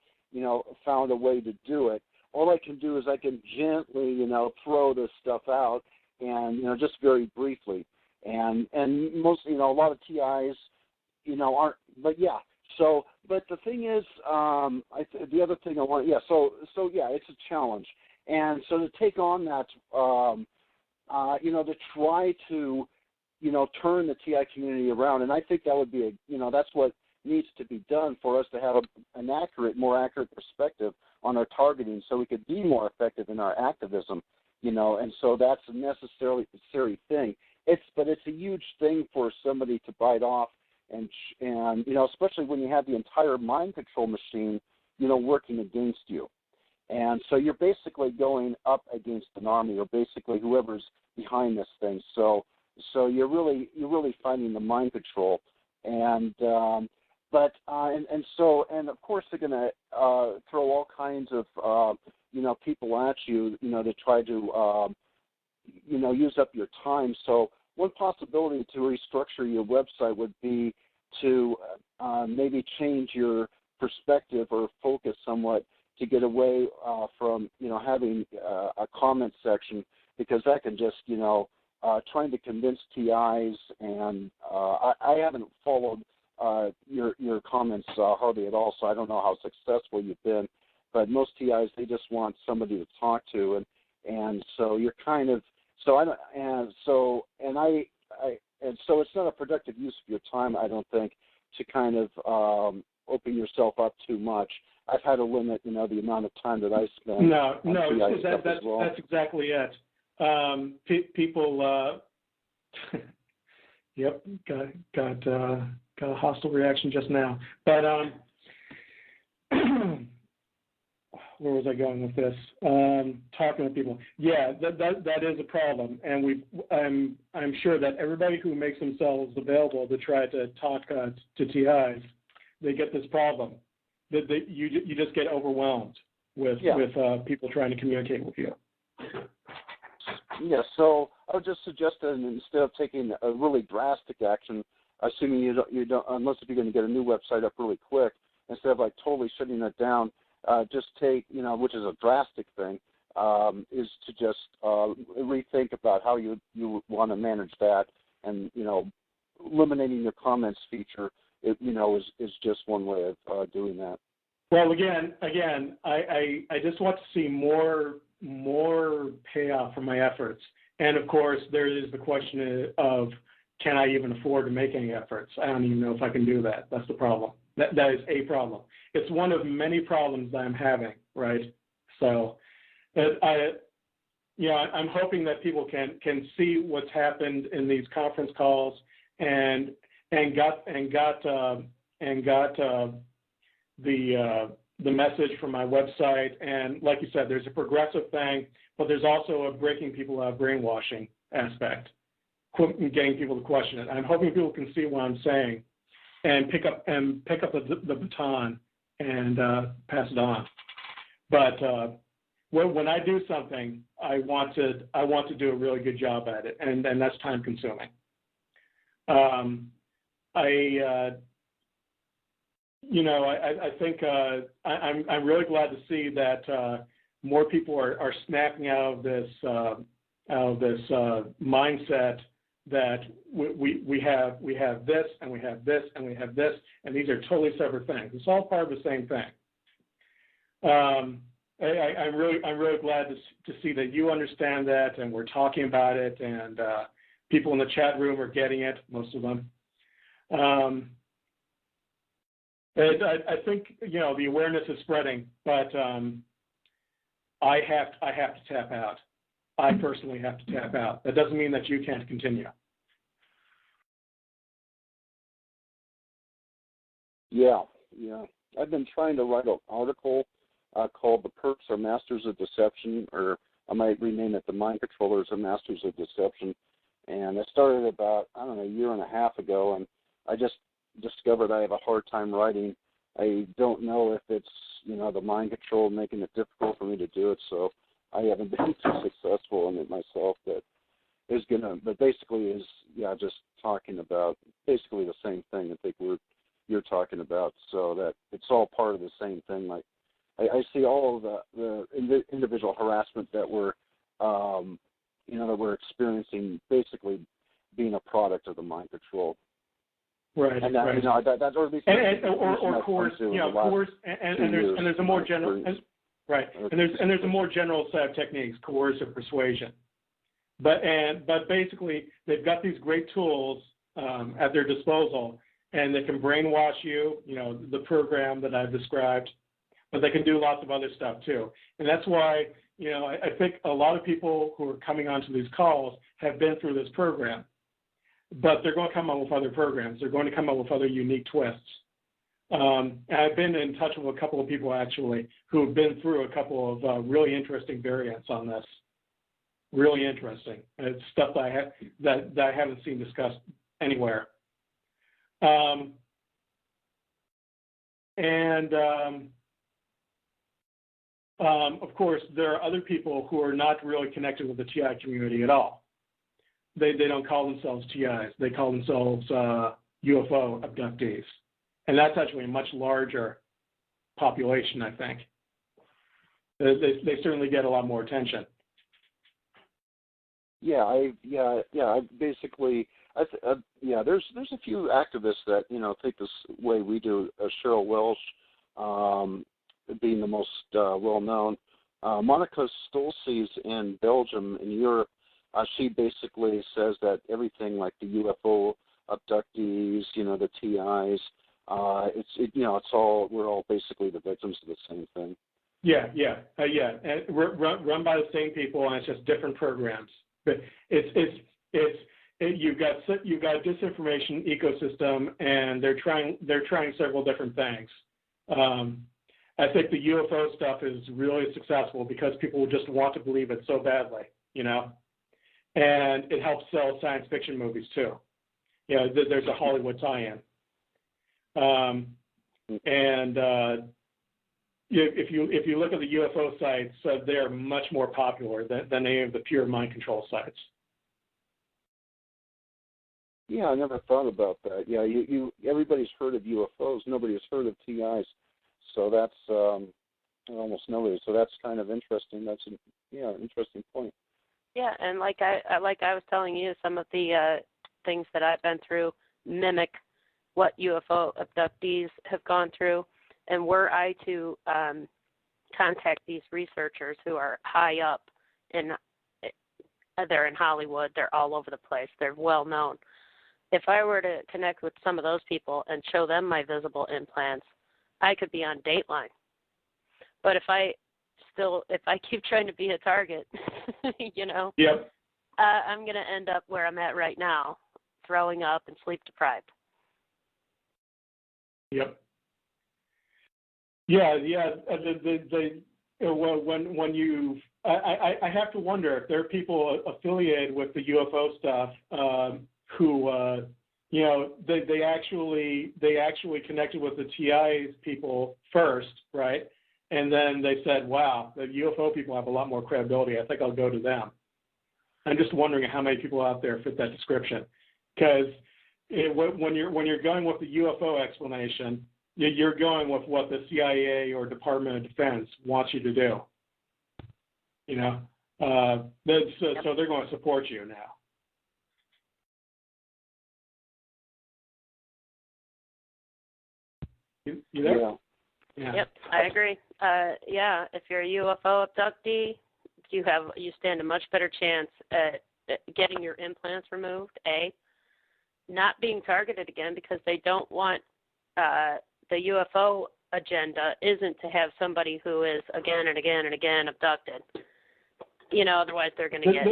found a way to do it. All I can do is I can gently throw this stuff out, and just very briefly, and mostly a lot of TIs aren't. But yeah. So, but the thing is, the other thing I want, So yeah, it's a challenge. And so to take on that, to try to, turn the TI community around, and I think that would be that's what, needs to be done for us to have an accurate, more accurate perspective on our targeting, so we could be more effective in our activism. And so that's a necessary thing. But it's a huge thing for somebody to bite off, and especially when you have the entire mind control machine, working against you. And so you're basically going up against an army, or basically whoever's behind this thing. So you're really fighting the mind control, and of course they're going to throw all kinds of people at you, to try to use up your time. So one possibility to restructure your website would be to maybe change your perspective or focus somewhat, to get away from having a comment section, because that can just trying to convince TIs, and I haven't followed your comments hardly at all, so I don't know how successful you've been. But most TIs, they just want somebody to talk to, and so you're kind of so it's not a productive use of your time, I don't think, to kind of open yourself up too much. I've had to limit, the amount of time that I spend. That's exactly it. People, yep, got a hostile reaction just now. But where was I going with this? Talking with people. Yeah, that is a problem, and I'm sure that everybody who makes themselves available to try to talk to TIs, they get this problem. That you just get overwhelmed with people trying to communicate with you. Yeah, so I would just suggest that instead of taking a really drastic action, assuming you don't, unless if you're going to get a new website up really quick, instead of totally shutting it down, just take, which is a drastic thing, is to just rethink about how you want to manage that, and eliminating your comments feature, is just one way of doing that. Well, again, I just want to see more payoff for my efforts, and of course there is the question of, can I even afford to make any efforts? I don't even know if I can do that. That's the problem. That is a problem. It's one of many problems that I'm having, right? So, I'm hoping that people can see what's happened in these conference calls and got the message from my website. And like you said, there's a progressive thing, but there's also a breaking people out brainwashing aspect, getting people to question it. I'm hoping people can see what I'm saying and pick up the baton and pass it on. But when I do something, I want to do a really good job at it, and that's time consuming. I think I'm really glad to see that more people are snapping out of this mindset that we have this and we have this and we have this, and these are totally separate things. It's all part of the same thing. I'm really glad to see that you understand that, and we're talking about it, and people in the chat room are getting it, most of them. I think the awareness is spreading, but I have to tap out. I personally have to tap out. That doesn't mean that you can't continue. Yeah. I've been trying to write an article called "The Perps Are Masters of Deception," or I might rename it "The Mind Controllers Are Masters of Deception." And I started about, a year and a half ago, and I just discovered I have a hard time writing. I don't know if it's, the mind control making it difficult for me to do it, so I haven't been too successful in it myself. But basically is, just talking about basically the same thing I think you're talking about, so that it's all part of the same thing. Like I see all of the individual harassment that we're experiencing basically being a product of the mind control. Right. And that, right. That or at least or coerce, coerce, and there's a more general, right, and there's a more general set of techniques, coercive persuasion. But basically they've got these great tools at their disposal, and they can brainwash you, the program that I've described, but they can do lots of other stuff too. And that's why, I think a lot of people who are coming onto these calls have been through this program, but they're going to come up with other programs. They're going to come up with other unique twists. And I've been in touch with a couple of people actually who have been through a couple of really interesting variants on this. Really interesting. And it's stuff that I haven't seen discussed anywhere. Of course, there are other people who are not really connected with the TI community at all. They don't call themselves TIs. They call themselves UFO abductees. And that's actually a much larger population, I think. They certainly get a lot more attention. I basically, there's a few activists that think this way we do. Cheryl Welsh being the most well known. Monica Stolzes in Belgium, in Europe, she basically says that everything like the UFO abductees, the TIs, it's all, we're all basically the victims of the same thing. Yeah. And we're run by the same people, and it's just different programs. But you've got a disinformation ecosystem, and they're trying several different things. I think the UFO stuff is really successful because people just want to believe it so badly, and it helps sell science fiction movies too. There's a Hollywood tie-in. If you look at the UFO sites, they're much more popular than any of the pure mind control sites. Yeah, I never thought about that. Yeah, everybody's heard of UFOs. Nobody has heard of TIs. So that's almost nobody. So that's kind of interesting. That's an interesting point. Yeah, and like I was telling you, some of the things that I've been through mimic what UFO abductees have gone through. And were I to contact these researchers who are high up they're in Hollywood, they're all over the place, they're well known. If I were to connect with some of those people and show them my visible implants, I could be on Dateline. But if I keep trying to be a target, Yep. I'm going to end up where I'm at right now, throwing up and sleep deprived. Yep. Yeah. I have to wonder if there are people affiliated with the UFO stuff who they actually connected with the TI's people first, right? And then they said, "Wow, the UFO people have a lot more credibility. I think I'll go to them." I'm just wondering how many people out there fit that description, because when you're going with the UFO explanation, you're going with what the CIA or Department of Defense wants you to do. So they're going to support you now. You there? Yeah. Yep, I agree. If you're a UFO abductee, you stand a much better chance at getting your implants removed. Not being targeted again, because they don't want the UFO agenda isn't to have somebody who is again and again and again abducted. Otherwise they're going to get.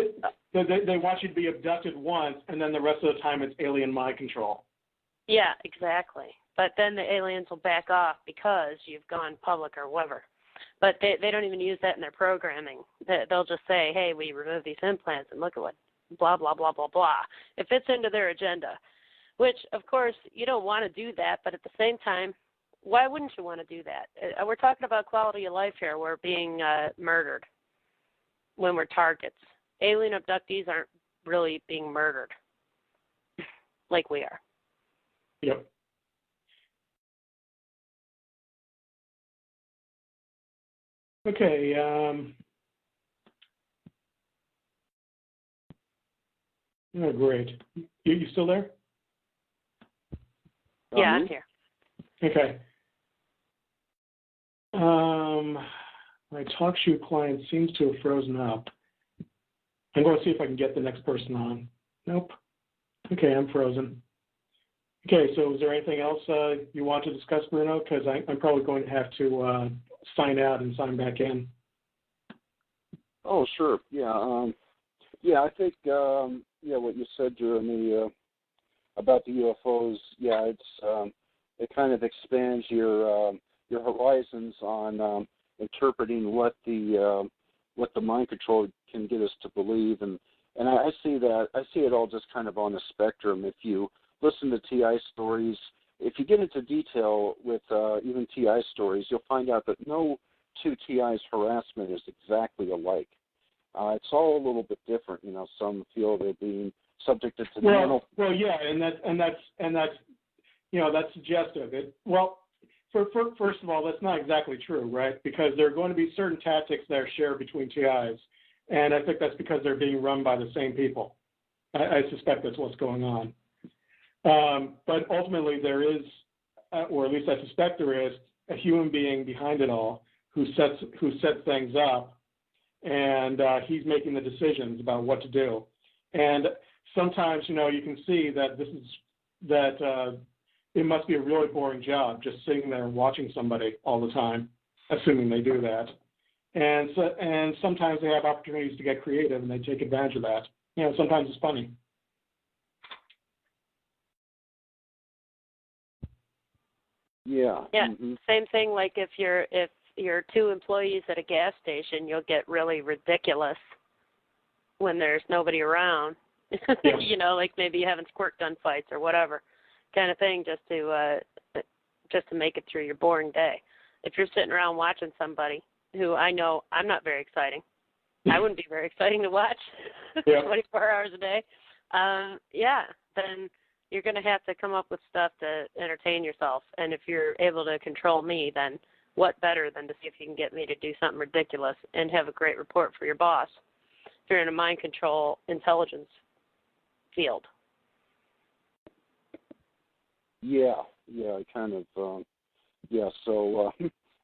They want you to be abducted once, and then the rest of the time it's alien mind control. Yeah, exactly. But then the aliens will back off because you've gone public or whatever. But they don't even use that in their programming. They'll just say, "Hey, we removed these implants, and look at what blah blah blah blah blah." It fits into their agenda, which of course you don't want to do that. But at the same time, why wouldn't you want to do that? We're talking about quality of life here. We're being murdered when we're targets. Alien abductees aren't really being murdered like we are. Yep. Okay. Oh, great. You still there? Yeah, I'm here. Okay. My TalkShoe client seems to have frozen up. I'm going to see if I can get the next person on. Nope. Okay, I'm frozen. Okay, so is there anything else you want to discuss, Bruno? Because I'm probably going to have to sign out and sign back in. Oh, sure. Yeah. Yeah, I think, what you said, Jeremy, about the UFOs, it kind of expands your horizons on interpreting what the mind control can get us to believe, and I see it all just kind of on a spectrum. If you listen to TI stories, if you get into detail with even TI stories, you'll find out that no two TIs harassment is exactly alike. It's all a little bit different. Some feel they're being subjected to Well, yeah, and that's suggestive. First of all, that's not exactly true, right? Because there are going to be certain tactics that are shared between TIs, and I think that's because they're being run by the same people. I suspect that's what's going on. But ultimately, there is, or at least I suspect there is, a human being behind it all who sets things up, and he's making the decisions about what to do. And sometimes, you can see that it must be a really boring job just sitting there and watching somebody all the time, assuming they do that. And sometimes they have opportunities to get creative, and they take advantage of that. Sometimes it's funny. Yeah. Yeah. Mm-hmm. Same thing. Like if you're two employees at a gas station, you'll get really ridiculous when there's nobody around. Yeah. Like maybe you having squirt gun fights or whatever kind of thing, just to make it through your boring day. If you're sitting around watching somebody who I know I'm not very exciting, I wouldn't be very exciting to watch 24 hours a day. Then you're going to have to come up with stuff to entertain yourself. And if you're able to control me, then what better than to see if you can get me to do something ridiculous and have a great report for your boss if you're in a mind control intelligence field. Yeah, I kind of, so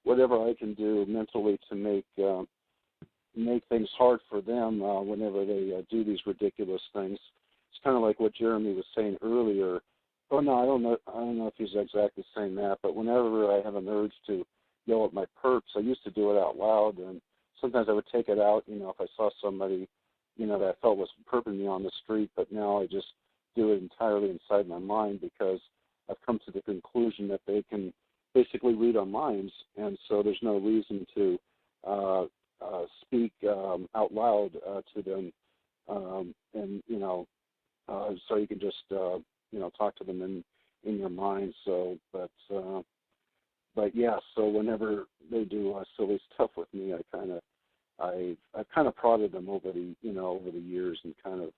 whatever I can do mentally to make things hard for them whenever they do these ridiculous things. It's kind of like what Jeremy was saying earlier. Oh, no, I don't know if he's exactly saying that, but whenever I have an urge to yell at my perps, I used to do it out loud, and sometimes I would take it out, if I saw somebody, that I felt was perping me on the street, but now I just do it entirely inside my mind because I've come to the conclusion that they can basically read our minds, and so there's no reason to speak out loud to them, so you can just talk to them in your mind. So, but so whenever they do silly stuff with me, I've kind of prodded them over the years and kind of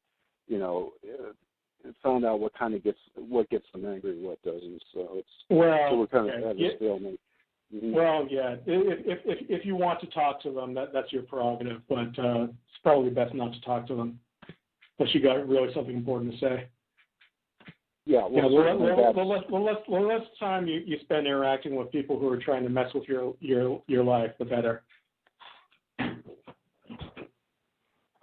found out what gets them angry, what doesn't. So we're kind of at a stalemate. Mm-hmm. Well, yeah. If you want to talk to them, that's your prerogative. But it's probably best not to talk to them unless you got really something important to say. Yeah. The less time you spend interacting with people who are trying to mess with your life, the better.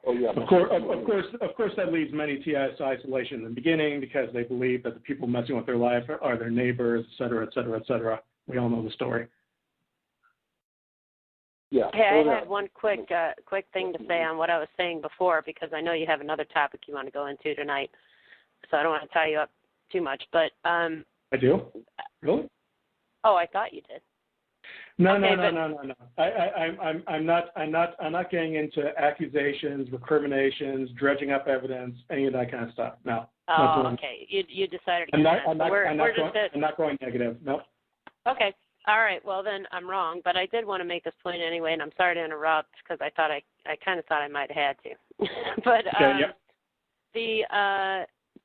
Oh yeah. Of course, that leaves many TIs to isolation in the beginning because they believe that the people messing with their life are their neighbors, et cetera, et cetera, et cetera. We all know the story. Yeah. Hey, I had one quick thing to say on what I was saying before because I know you have another topic you want to go into tonight, so I don't want to tie you up too much. But I do. Really? Oh, I thought you did. No. I'm not getting into accusations, recriminations, dredging up evidence, any of that kind of stuff. No. Oh, okay. You decided against that. I'm not going negative. No. Okay. All right. Well, then I'm wrong, but I did want to make this point anyway, and I'm sorry to interrupt because I kind of thought I might have had to. But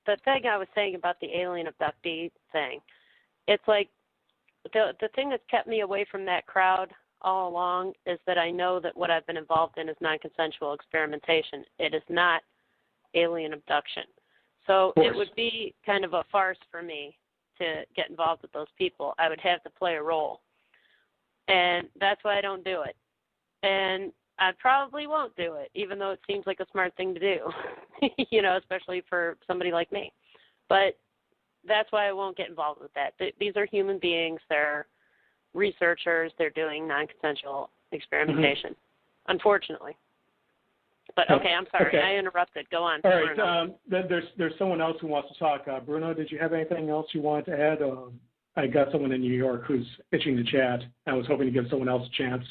the thing I was saying about the alien abductee thing, it's like the thing that's kept me away from that crowd all along is that I know that what I've been involved in is non-consensual experimentation. It is not alien abduction. So it would be kind of a farce for me to get involved with those people. I would have to play a role. And that's why I don't do it. And I probably won't do it, even though it seems like a smart thing to do, especially for somebody like me. But that's why I won't get involved with that. These are human beings. They're researchers. They're doing non-consensual experimentation, unfortunately. But okay, I'm sorry. Okay. I interrupted. Go on. All right. There's someone else who wants to talk. Bruno, did you have anything else you wanted to add? I got someone in New York who's itching to chat. I was hoping to give someone else a chance.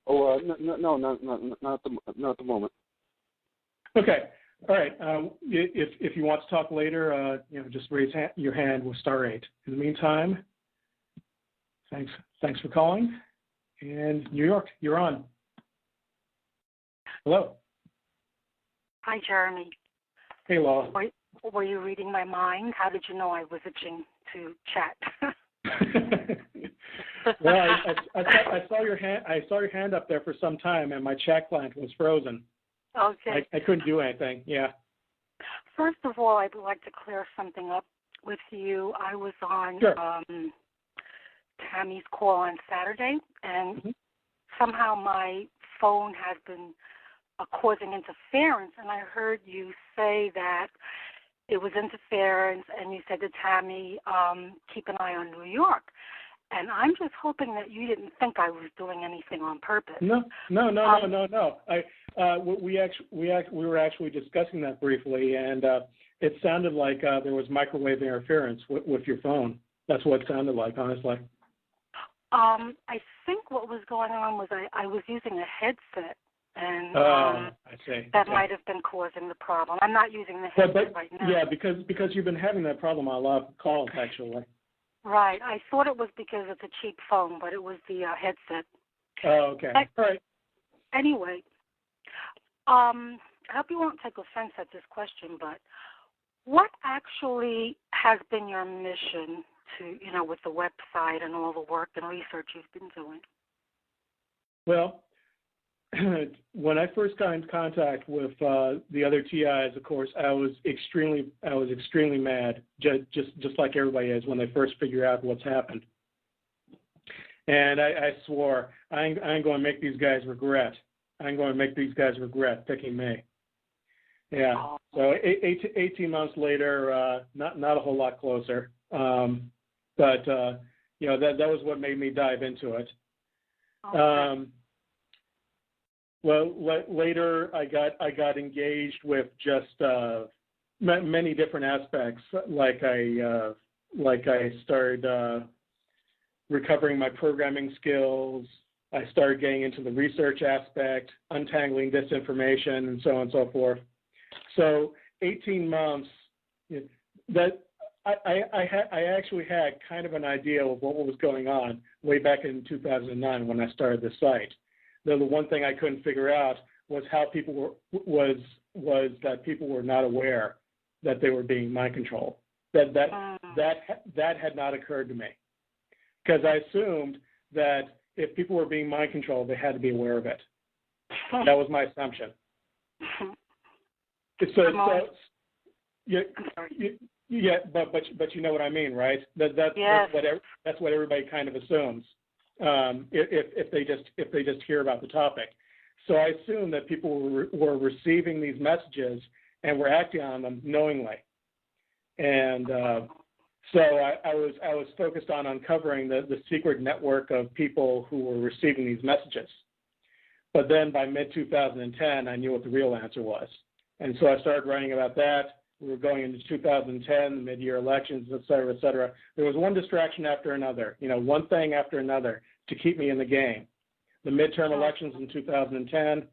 Oh, no, not at the moment. Okay. All right. If you want to talk later, just raise your hand with *8. In the meantime, thanks for calling. And New York, you're on. Hello. Hi, Jeremy. Hey, Law. Were you reading my mind? How did you know I was itching to chat? Well, I saw your hand. I saw your hand up there for some time, and my chat client was frozen. Okay. I couldn't do anything. Yeah. First of all, I'd like to clear something up with you. I was on Tammy's call on Saturday, and somehow my phone has been causing interference, and I heard you say that it was interference, and you said to Tammy, keep an eye on New York. And I'm just hoping that you didn't think I was doing anything on purpose. No. We were actually discussing that briefly, and it sounded like there was microwave interference with your phone. That's what it sounded like, honestly. I think what was going on was I was using a headset, and I see. That might have been causing the problem. I'm not using the headset right now. Yeah, because you've been having that problem on a lot of calls, actually. Right. I thought it was because it's a cheap phone, but it was the headset. Oh, okay. All right. Anyway, I hope you won't take offense at this question, but what actually has been your mission to, with the website and all the work and research you've been doing? Well, when I first got in contact with the other TIs, of course, I was extremely mad, just like everybody is when they first figure out what's happened. And I swore I'm going to make these guys regret. I'm going to make these guys regret picking me. Yeah. So 18 months later, not a whole lot closer, but that was what made me dive into it. Okay. Well, later I got engaged with just many different aspects. Like I started recovering my programming skills. I started getting into the research aspect, untangling disinformation, and so on and so forth. So 18 months. That I actually had kind of an idea of what was going on way back in 2009 when I started the site. The one thing I couldn't figure out was how people was that people were not aware that they were being mind controlled. That had not occurred to me, because I assumed that if people were being mind controlled, they had to be aware of it. That was my assumption. But you know what I mean, right? That's what everybody kind of assumes. If they just hear about the topic. So I assume that people were receiving these messages and were acting on them knowingly. And so I was focused on uncovering the secret network of people who were receiving these messages. But then by mid-2010, I knew what the real answer was. And so I started writing about that. We were going into 2010, the mid-year elections, et cetera, et cetera. There was one distraction after another, one thing after another to keep me in the game. The midterm elections in 2010,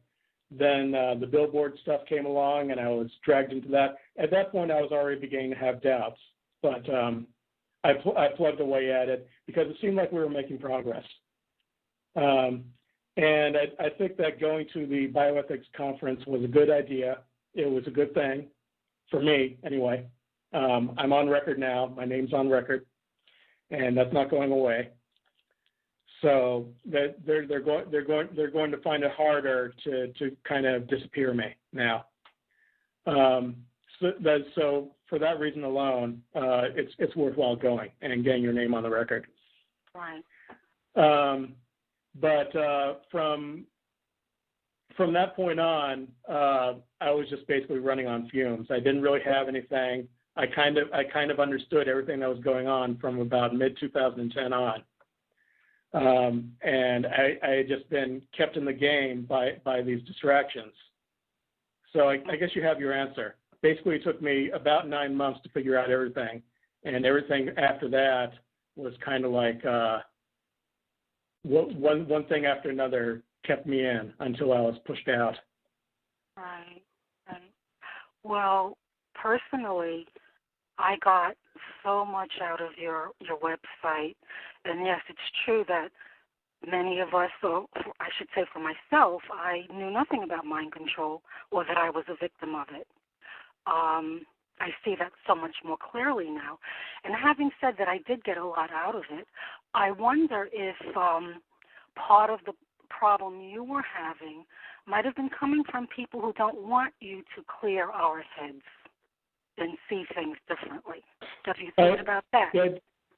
then the billboard stuff came along, and I was dragged into that. At that point, I was already beginning to have doubts, but I plugged away at it because it seemed like we were making progress. And I think that going to the bioethics conference was a good idea. It was a good thing. For me, anyway. I'm on record now. My name's on record, and that's not going away. So that they're going to find it harder to kind of disappear me now. So for that reason alone, it's worthwhile going and getting your name on the record. Right. But from that point on, I was just basically running on fumes. I didn't really have anything. I kind of understood everything that was going on from about mid-2010 on. And I had just been kept in the game by these distractions. So I guess you have your answer. Basically, it took me about 9 months to figure out everything, and everything after that was kind of like one thing after another kept me in until I was pushed out. Right. Well, personally, I got so much out of your website, and yes, it's true that many of us, or I should say for myself, I knew nothing about mind control or that I was a victim of it. I see that so much more clearly now. And having said that, I did get a lot out of it. I wonder if part of the problem you were having might have been coming from people who don't want you to clear our heads and see things differently. Have you thought about that?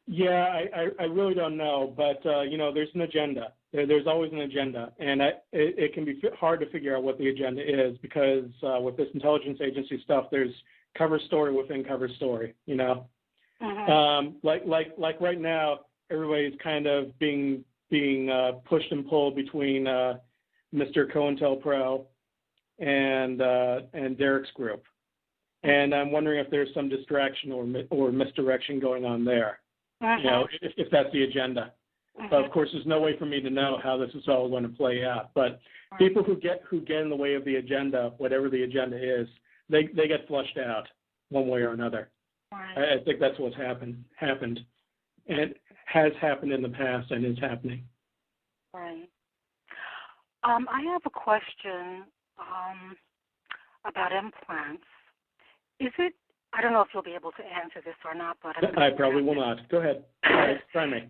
Yeah, I really don't know, but there's an agenda. There's always an agenda, and it can be hard to figure out what the agenda is because with this intelligence agency stuff, there's cover story within cover story. Mm-hmm. Like right now, everybody's kind of being pushed and pulled between Mr. COINTELPRO and Derek's group, and I'm wondering if there's some distraction or misdirection going on there. Mm-hmm. If that's the agenda. Mm-hmm. But of course, there's no way for me to know how this is all going to play out. But people who get in the way of the agenda, whatever the agenda is, they get flushed out one way or another. Right. I think that's what's happened, and it has happened in the past and is happening. Right. I have a question about implants. Is it? I don't know if you'll be able to answer this or not, but I probably will not. Go ahead. Try me.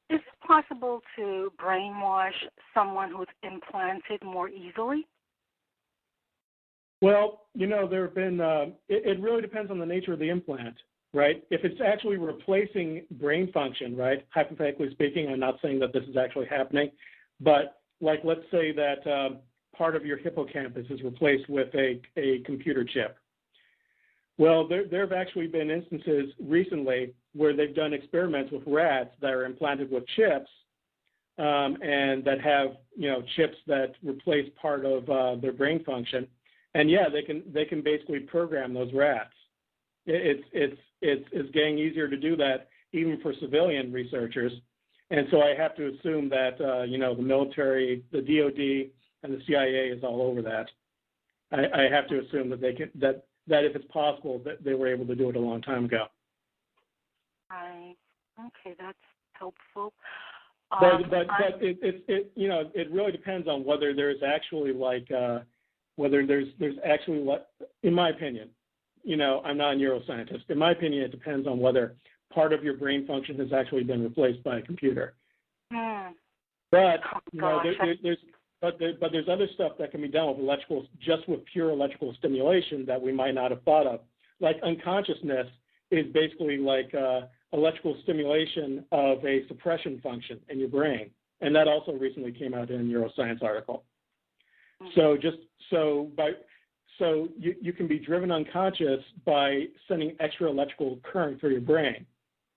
Is it possible to brainwash someone who's implanted more easily? Well, there have been, it really depends on the nature of the implant, right? If it's actually replacing brain function, right, hypothetically speaking, I'm not saying that this is actually happening, but like let's say that part of your hippocampus is replaced with a computer chip. Well, there have actually been instances recently where they've done experiments with rats that are implanted with chips and that have, chips that replace part of their brain function. And yeah, they can basically program those rats. It's getting easier to do that even for civilian researchers. And so I have to assume that, the military, the DOD, and the CIA is all over that. I have to assume that that if it's possible, that they were able to do it a long time ago. Okay, that's helpful. But it really depends on whether there's actually whether there's actually in my opinion, I'm not a neuroscientist. In my opinion, it depends on whether part of your brain function has actually been replaced by a computer. But there's other stuff that can be done with with pure electrical stimulation that we might not have thought of. Like unconsciousness is basically like electrical stimulation of a suppression function in your brain, and that also recently came out in a neuroscience article. So you can be driven unconscious by sending extra electrical current through your brain.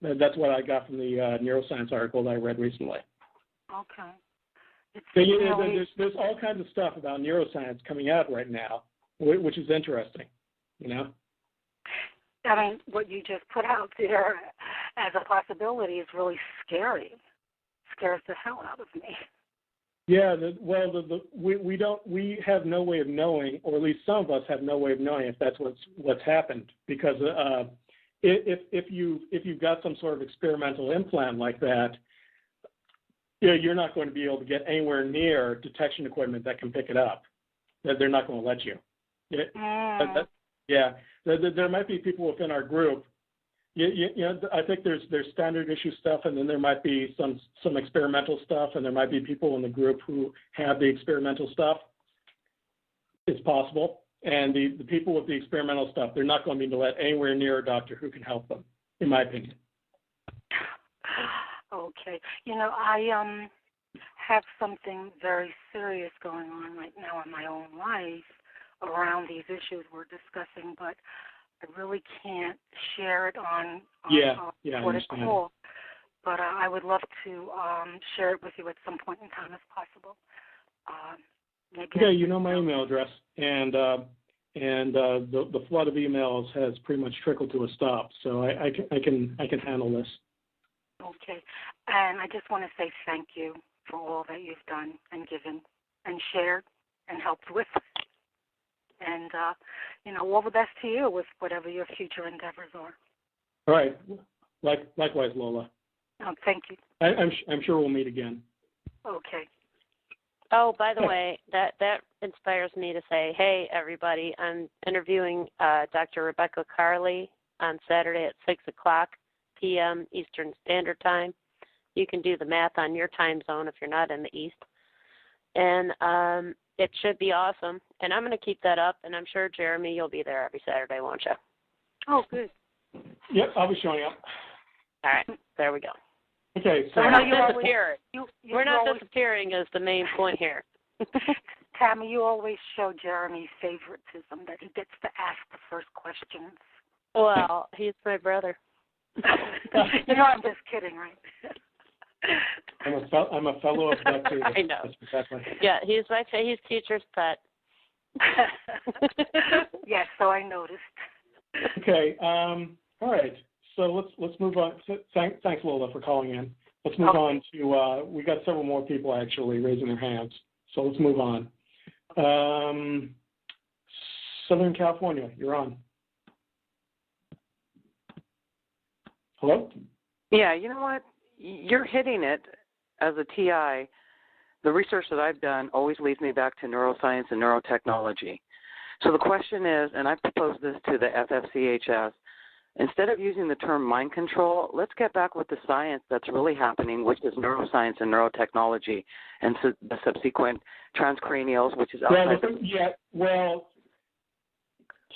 That's what I got from the neuroscience article that I read recently. Okay. So there's all kinds of stuff about neuroscience coming out right now, which is interesting, I mean, what you just put out there as a possibility is really scary. Scares the hell out of me. Yeah, we have no way of knowing, or at least some of us have no way of knowing if that's what's happened, because if you've got some sort of experimental implant like that, you're not going to be able to get anywhere near detection equipment that can pick it up. They're not going to let you. There might be people within our group. I think there's standard issue stuff, and then there might be some experimental stuff, and there might be people in the group who have the experimental stuff. It's possible. And the people with the experimental stuff, they're not going to be let anywhere near a doctor who can help them, in my opinion. Okay. I have something very serious going on right now in my own life around these issues we're discussing, but really can't share it on what it's called. But I would love to share it with you at some point in time if possible. Maybe you know my email address, and the flood of emails has pretty much trickled to a stop. So I can handle this. Okay, and I just want to say thank you for all that you've done and given and shared and helped with. And, all the best to you with whatever your future endeavors are. All right. Likewise, Lola. Thank you. I'm sure we'll meet again. Okay. Oh, by the way, that inspires me to say, hey, everybody, I'm interviewing Dr. Rebecca Carley on Saturday at 6 o'clock p.m. Eastern Standard Time. You can do the math on your time zone if you're not in the East. And it should be awesome. And I'm going to keep that up, and I'm sure, Jeremy, you'll be there every Saturday, won't you? Oh, good. Yep, I'll be showing up. All right, there we go. Okay, so we're not disappearing. We're not disappearing is the main point here. Tammy, you always show Jeremy favoritism, that he gets to ask the first questions. Well, he's my brother. I'm just kidding, right? I'm a fellow abductor. I know. Yeah, he's teacher's pet. Yes, so I noticed. Okay. All right. So let's move on. Thanks, Lola, for calling in. Let's move on to. We got several more people actually raising their hands. So let's move on. Southern California, you're on. Hello? Yeah, you know what? You're hitting it as a TI. The research that I've done always leads me back to neuroscience and neurotechnology. So the question is, and I proposed this to the FFCHS, instead of using the term mind control, let's get back with the science that's really happening, which is neuroscience and neurotechnology, and so the subsequent transcranials, which is outside.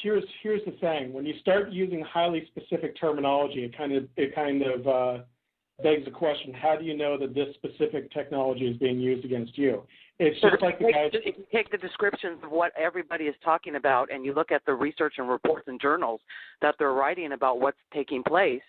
Here's the thing. When you start using highly specific terminology, it kind of begs the question: how do you know that this specific technology is being used against you? It's just like the guys. If you take the descriptions of what everybody is talking about, and you look at the research and reports and journals that they're writing about what's taking place,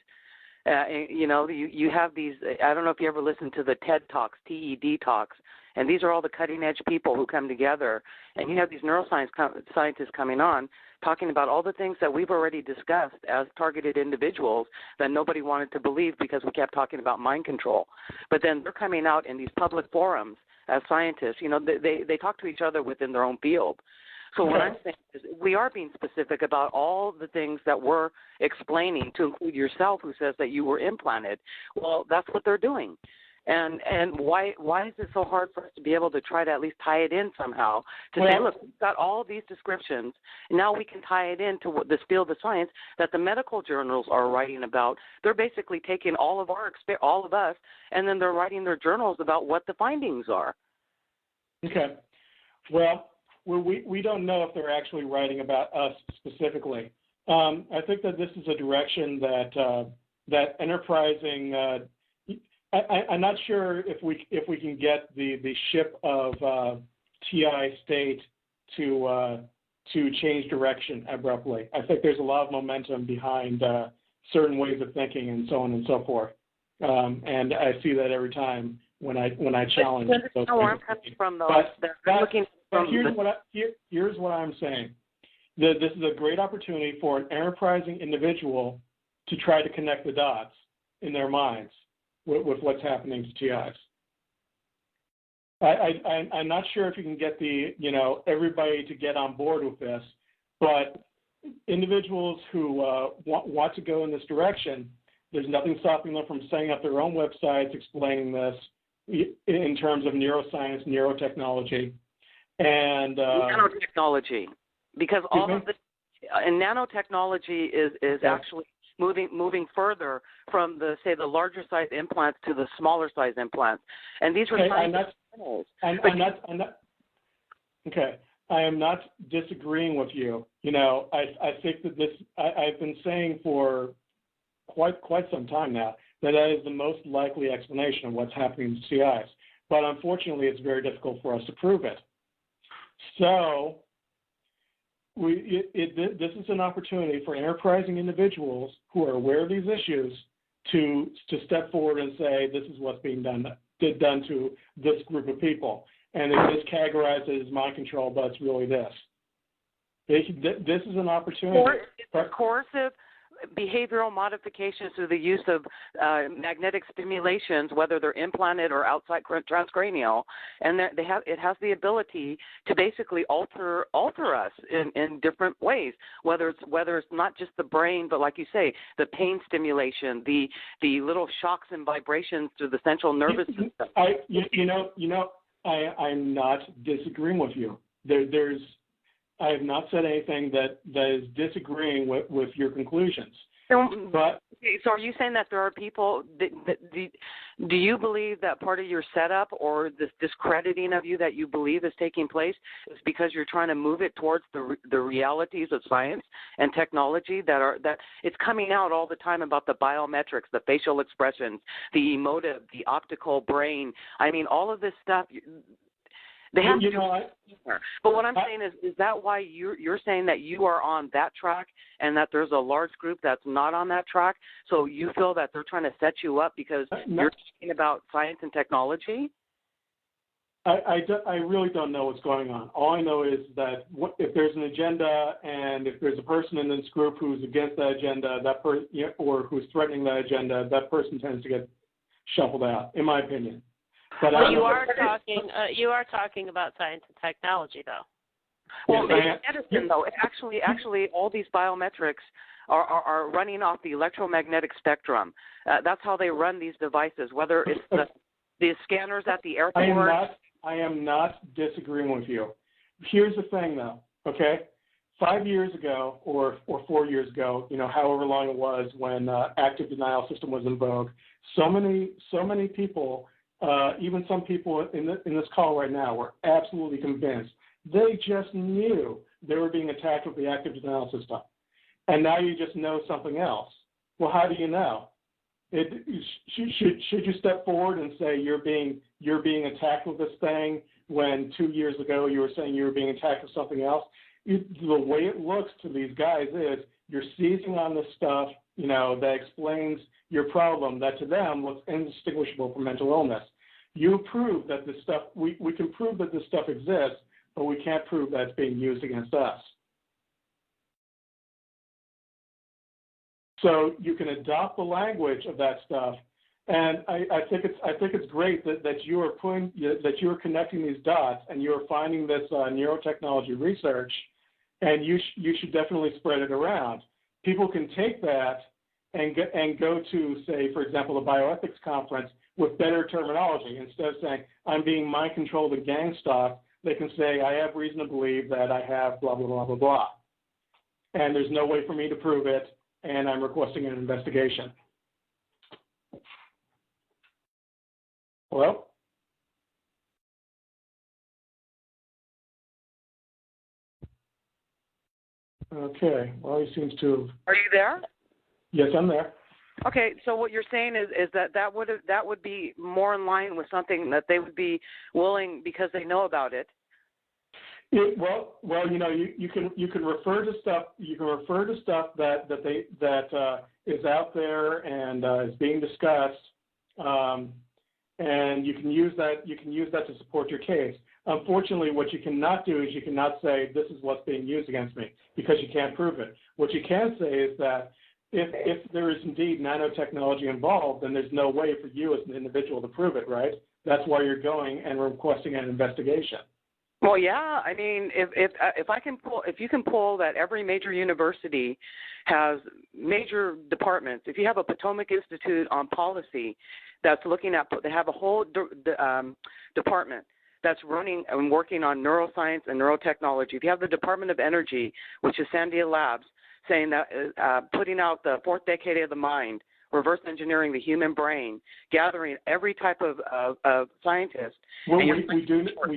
you have these. I don't know if you ever listened to the TED Talks, TED Talks, and these are all the cutting edge people who come together, and you have these neuroscience scientists coming on talking about all the things that we've already discussed as targeted individuals that nobody wanted to believe because we kept talking about mind control. But then they're coming out in these public forums as scientists. They talk to each other within their own field. So what I'm saying is we are being specific about all the things that we're explaining, to include yourself, who says that you were implanted. Well, that's what they're doing. And why is it so hard for us to be able to try to at least tie it in somehow to say, look, we've got all these descriptions, and now we can tie it into this field of science that the medical journals are writing about. They're basically taking all of us, and then they're writing their journals about what the findings are. Okay. Well, we don't know if they're actually writing about us specifically. I think that this is a direction that enterprising. I'm not sure if we can get the ship of TI state to change direction abruptly. I think there's a lot of momentum behind certain ways of thinking and so on and so forth. And I see that every time when I challenge those things. Where I'm coming from, though. Here's what I'm saying. This is a great opportunity for an enterprising individual to try to connect the dots in their minds with what's happening to TIs. I'm not sure if you can get everybody to get on board with this, but individuals who want to go in this direction, there's nothing stopping them from setting up their own websites explaining this in terms of neuroscience, neurotechnology, and nanotechnology, because all of the and nanotechnology is actually moving further from the larger size implants to the smaller size implants, and these are Okay, I am not disagreeing with you. I think that this I've been saying for quite some time now that is the most likely explanation of what's happening to TIs. But unfortunately, it's very difficult for us to prove it. So this is an opportunity for enterprising individuals who are aware of these issues to step forward and say, this is what's being done to this group of people. And it is categorized as mind control, but it's really this. This is an opportunity. Coercive behavioral modifications through the use of magnetic stimulations, whether they're implanted or outside transcranial, and it has the ability to basically alter us in different ways. Whether it's not just the brain, but like you say, the pain stimulation, the little shocks and vibrations through the central nervous system. I'm not disagreeing with you. I have not said anything that is disagreeing with your conclusions. But so are you saying that there are people do you believe that part of your setup or this discrediting of you that you believe is taking place is because you're trying to move it towards the realities of science and technology that it's coming out all the time about the biometrics, the facial expressions, the emotive, the optical brain. I mean, all of this stuff. They have to do more. But what I'm saying is that why you're saying that you are on that track and that there's a large group that's not on that track? So you feel that they're trying to set you up because you're talking about science and technology? I really don't know what's going on. All I know is that if there's an agenda and if there's a person in this group who's against that agenda, or who's threatening that agenda, that person tends to get shuffled out, in my opinion. But you are talking about science and technology, though. Well, in medicine, though, actually, all these biometrics are running off the electromagnetic spectrum. That's how they run these devices. Whether it's the scanners at the airport. I am not disagreeing with you. Here's the thing, though. Okay, 5 years ago or 4 years ago, however long it was when active denial system was in vogue, so many people. Even some people in this call right now were absolutely convinced. They just knew they were being attacked with the active denial system. And now you just know something else. Well, how do you know? Should you step forward and say you're being attacked with this thing when 2 years ago you were saying you were being attacked with something else? The way it looks to these guys is you're seizing on this stuff, that explains your problem that to them looks indistinguishable from mental illness. You prove that this stuff, we can prove that this stuff exists, but we can't prove that it's being used against us. So you can adopt the language of that stuff, and I think it's great that you are connecting these dots and you are finding this neurotechnology research, and you should definitely spread it around. People can take that and go to, say, for example, a bioethics conference with better terminology. Instead of saying, I'm being mind controlled and gang stalked, they can say, I have reason to believe that I have blah, blah, blah, blah, blah. And there's no way for me to prove it, and I'm requesting an investigation. Hello? Okay. Well, he seems to have... Are you there? Yes, I'm there. Okay, so what you're saying is that would be more in line with something that they would be willing because they know about it. You can refer to stuff. You can refer to stuff that is out there and is being discussed, and you can use that. You can use that to support your case. Unfortunately, what you cannot do is you cannot say this is what's being used against me because you can't prove it. What you can say is that if there is indeed nanotechnology involved, then there's no way for you as an individual to prove it, right? That's why you're going and requesting an investigation. Well, yeah. I mean, if you can pull that every major university has major departments. If you have a Potomac Institute on policy that's looking at, they have a whole department that's running and working on neuroscience and neurotechnology. If you have the Department of Energy, which is Sandia Labs, saying that putting out the fourth decade of the mind, reverse engineering the human brain, gathering every type of scientist. Well, we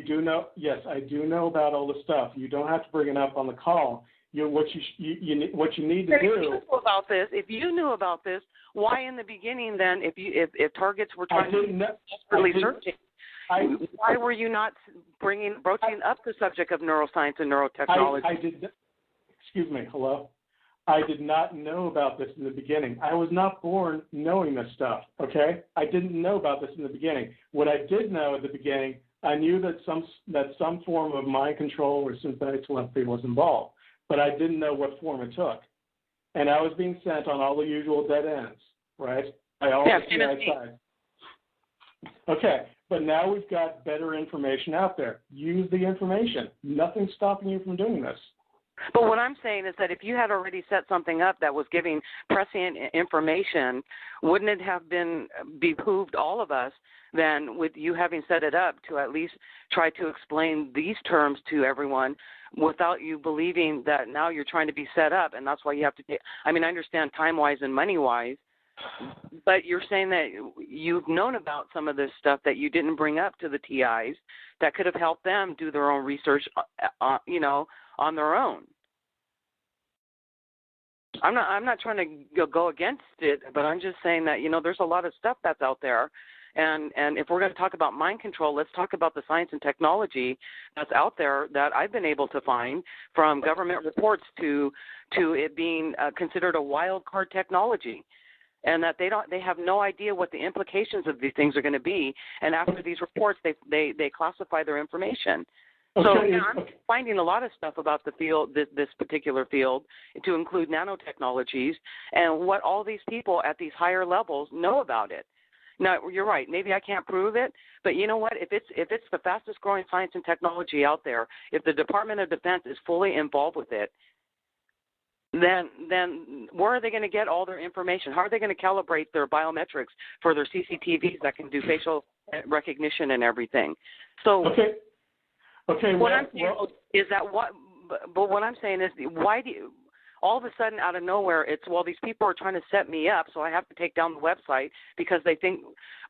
do know. Yes, I do know about all the stuff. You don't have to bring it up on the call. What you need to do. If you knew about this, why in the beginning then? If targets were trying to desperately searching, why were you not broaching up the subject of neuroscience and neurotechnology? excuse me, hello? I did not know about this in the beginning. I was not born knowing this stuff, okay? I didn't know about this in the beginning. What I did know at the beginning, I knew that some form of mind control or synthetic telepathy was involved, but I didn't know what form it took. And I was being sent on all the usual dead ends, right? By all the CI sides. Okay, but now we've got better information out there. Use the information. Nothing's stopping you from doing this. But what I'm saying is that if you had already set something up that was giving prescient information, wouldn't it have been behooved all of us then with you having set it up to at least try to explain these terms to everyone without you believing that now you're trying to be set up and that's why you have to take, I mean, I understand time-wise and money-wise, but you're saying that you've known about some of this stuff that you didn't bring up to the TIs that could have helped them do their own research, on their own. I'm not trying to go against it, but I'm just saying that, there's a lot of stuff that's out there. And if we're going to talk about mind control, let's talk about the science and technology that's out there that I've been able to find from government reports to it being considered a wild card technology. And that they have no idea what the implications of these things are going to be. And after these reports, they classify their information. So I'm finding a lot of stuff about the field, this particular field, to include nanotechnologies and what all these people at these higher levels know about it. Now, you're right. Maybe I can't prove it, but you know what? If it's the fastest growing science and technology out there, if the Department of Defense is fully involved with it, then where are they going to get all their information? How are they going to calibrate their biometrics for their CCTVs that can do facial recognition and everything? So, what I'm saying is that but what I'm saying is, why do you, all of a sudden out of nowhere, it's, well, these people are trying to set me up, so I have to take down the website because they think,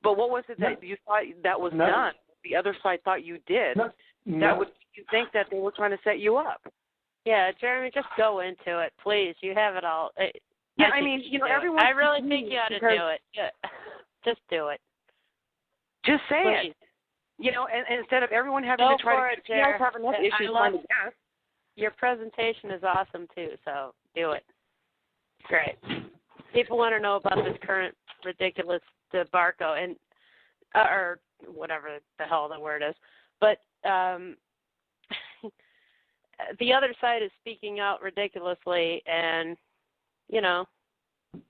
but what was it that you thought that was done? The other side thought you did. That would you think that they were trying to set you up? Yeah, Jeremy, just go into it, please. You have it all. I mean, everyone. I really think you ought to do it. Yeah. Just do it. Just say it. And instead of everyone having to try to have enough issues trying to guess. Your presentation is awesome too, so do it. Great. People want to know about this current ridiculous debacle and or whatever the hell the word is, but. The other side is speaking out ridiculously, and,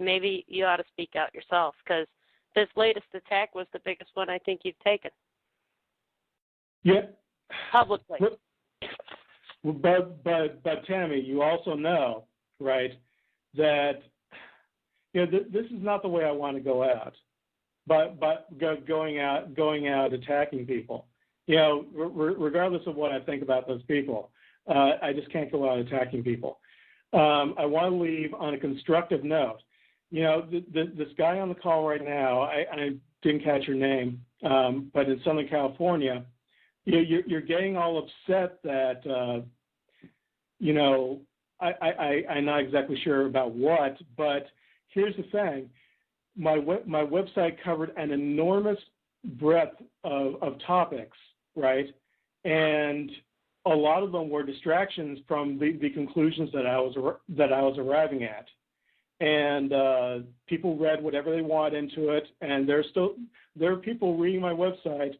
maybe you ought to speak out yourself, because this latest attack was the biggest one I think you've taken. Yeah. Publicly. But Tammy, you also know, right, that, this is not the way I want to go out, but going out attacking people. Regardless of what I think about those people, I just can't go out attacking people. I want to leave on a constructive note. This guy on the call right now, I didn't catch your name, but in Southern California, you're getting all upset that, I'm not exactly sure about what, but here's the thing. My website covered an enormous breadth of topics, right? And a lot of them were distractions from the conclusions that I was arriving at, and people read whatever they want into it. And there are people reading my website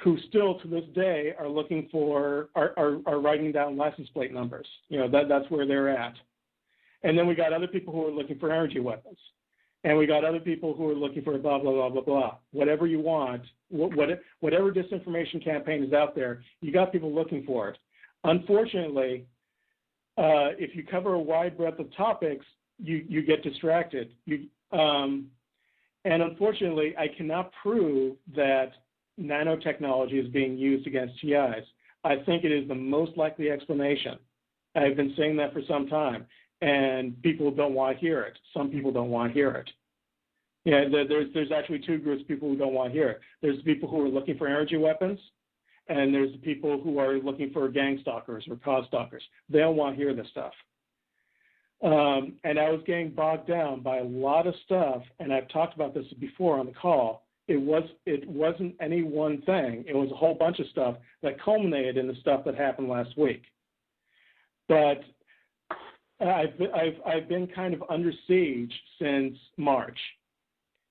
who still to this day are looking for are writing down license plate numbers. That's where they're at. And then we got other people who are looking for energy weapons, and we got other people who are looking for blah blah blah blah blah. Whatever you want. Whatever disinformation campaign is out there, you got people looking for it. Unfortunately, if you cover a wide breadth of topics, you get distracted. And unfortunately, I cannot prove that nanotechnology is being used against TIs. I think it is the most likely explanation. I've been saying that for some time, and people don't want to hear it. Some people don't want to hear it. There's actually two groups of people who don't want to hear it. There's the people who are looking for energy weapons, and there's the people who are looking for gangstalkers or cause stalkers. They don't want to hear this stuff. And I was getting bogged down by a lot of stuff, and I've talked about this before on the call. It wasn't any one thing. It was a whole bunch of stuff that culminated in the stuff that happened last week. But I've been kind of under siege since March,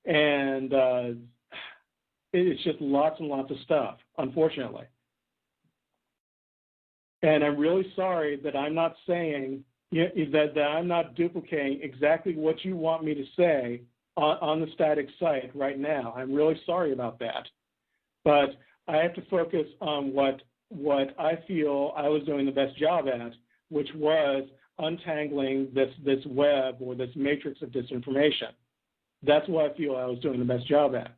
and it's just lots and lots of stuff, unfortunately. And I'm really sorry that I'm not saying that I'm not duplicating exactly what you want me to say on the static site right now. I'm really sorry about that, but I have to focus on what I feel I was doing the best job at, which was untangling this web or this matrix of disinformation. That's what I feel I was doing the best job at.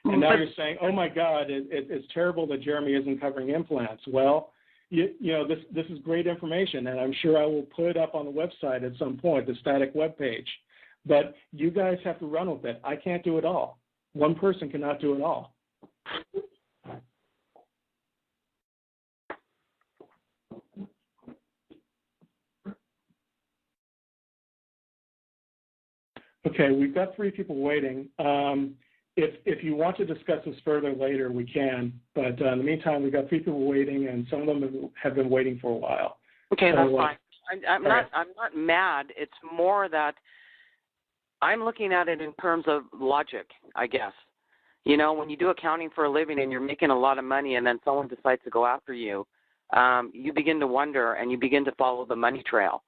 And now you're saying, oh my God, it's terrible that Jeremy isn't covering implants. Well, you know, this is great information, and I'm sure I will put it up on the website at some point, the static web page. But you guys have to run with it. I can't do it all. One person cannot do it all. Okay, we've got 3 people waiting. If you want to discuss this further later, we can. But in the meantime, we've got 3 people waiting, and some of them have been waiting for a while. Okay, that's fine. I'm not mad. It's more that I'm looking at it in terms of logic, I guess. You know, when you do accounting for a living and you're making a lot of money, and then someone decides to go after you, you begin to wonder and you begin to follow the money trail.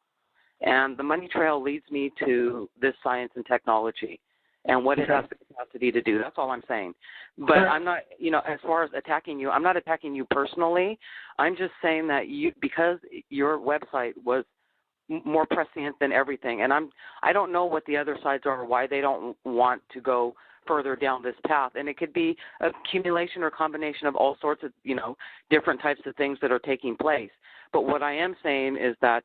And the money trail leads me to this science and technology and what it has the capacity to do. That's all I'm saying. But I'm not, you know, as far as attacking you, I'm not attacking you personally. I'm just saying that because your website was more prescient than everything, and I don't know what the other sides are or why they don't want to go further down this path. And it could be accumulation or combination of all sorts of, you know, different types of things that are taking place. But what I am saying is that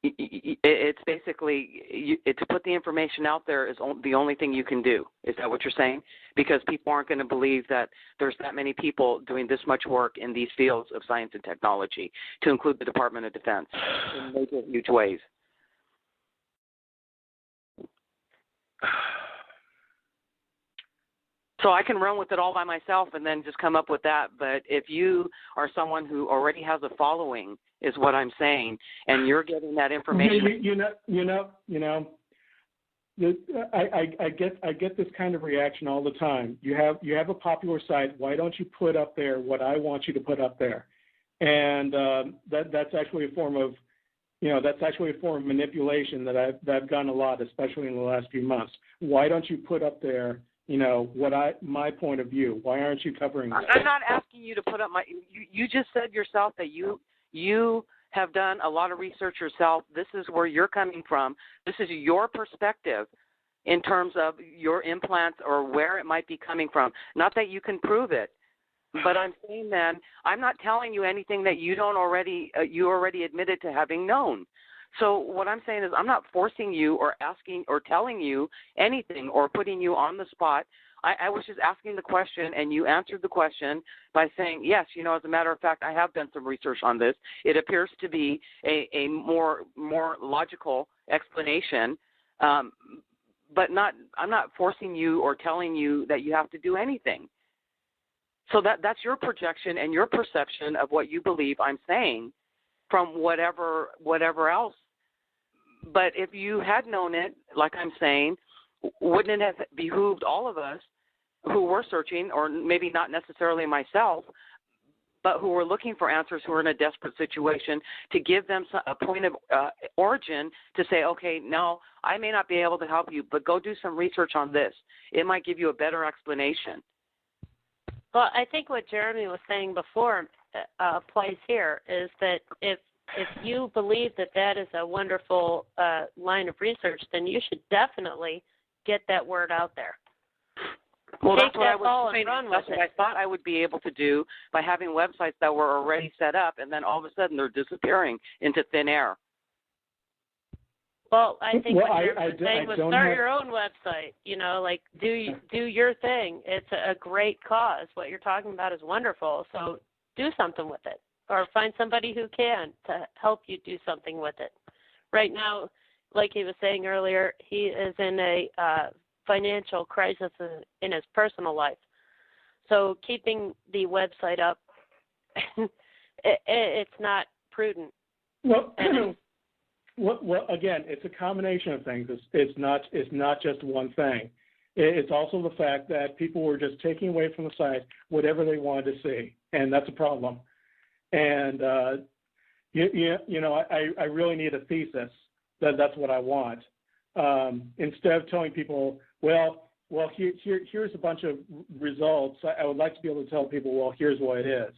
it's basically to put the information out there is the only thing you can do. Is that what you're saying? Because people aren't going to believe that there's that many people doing this much work in these fields of science and technology, to include the Department of Defense, in major, huge ways. So I can run with it all by myself and then just come up with that. But if you are someone who already has a following, is what I'm saying, and you're getting that information. I get this kind of reaction all the time. You have a popular site. Why don't you put up there what I want you to put up there? And that's actually a form of, manipulation that I've done a lot, especially in the last few months. Why don't you put up there, my point of view? Why aren't you covering that? I'm not asking you to put up you just said yourself that you have done a lot of research yourself. This is where you're coming from. This is your perspective in terms of your implants or where it might be coming from. Not that you can prove it, but I'm saying then I'm not telling you anything that you already admitted to having known. So what I'm saying is I'm not forcing you or asking or telling you anything or putting you on the spot. I was just asking the question, and you answered the question by saying, yes, as a matter of fact, I have done some research on this. It appears to be a more logical explanation, but I'm not forcing you or telling you that you have to do anything. So that's your projection and your perception of what you believe I'm saying from whatever else. But if you had known it, like I'm saying, wouldn't it have behooved all of us who were searching, or maybe not necessarily myself, but who were looking for answers, who are in a desperate situation, to give them a point of origin to say, okay, no, I may not be able to help you, but go do some research on this. It might give you a better explanation. Well, I think what Jeremy was saying before applies here, is that if you believe that is a wonderful line of research, then you should definitely get that word out there. Well, that's what I was saying. That's what I thought I would be able to do by having websites that were already set up, and then all of a sudden they're disappearing into thin air. Well, I think what you're saying was start your own website. Do your thing. It's a great cause. What you're talking about is wonderful. So do something with it, or find somebody who can to help you do something with it. Right now, like he was saying earlier, he is in a financial crisis in his personal life. So keeping the website up, it's not prudent. Well, Well, again, it's a combination of things. It's not just one thing. It's also the fact that people were just taking away from the site whatever they wanted to see, and that's a problem. And I really need a thesis. That's what I want. Instead of telling people, well, here's a bunch of results. I would like to be able to tell people, well, here's what it is.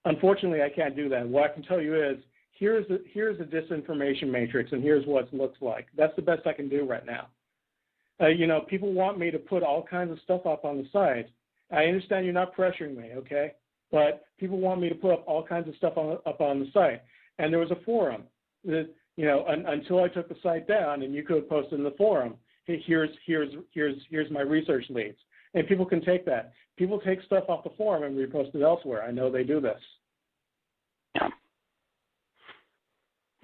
Unfortunately, I can't do that. What I can tell you is, here's a disinformation matrix, and here's what it looks like. That's the best I can do right now. People want me to put all kinds of stuff up on the site. I understand you're not pressuring me, okay? But people want me to put up all kinds of stuff up on the site. And there was a forum that, until I took the site down, and you could have posted in the forum, hey, here's my research leads. And people can take that. People take stuff off the forum and repost it elsewhere. I know they do this. Yeah.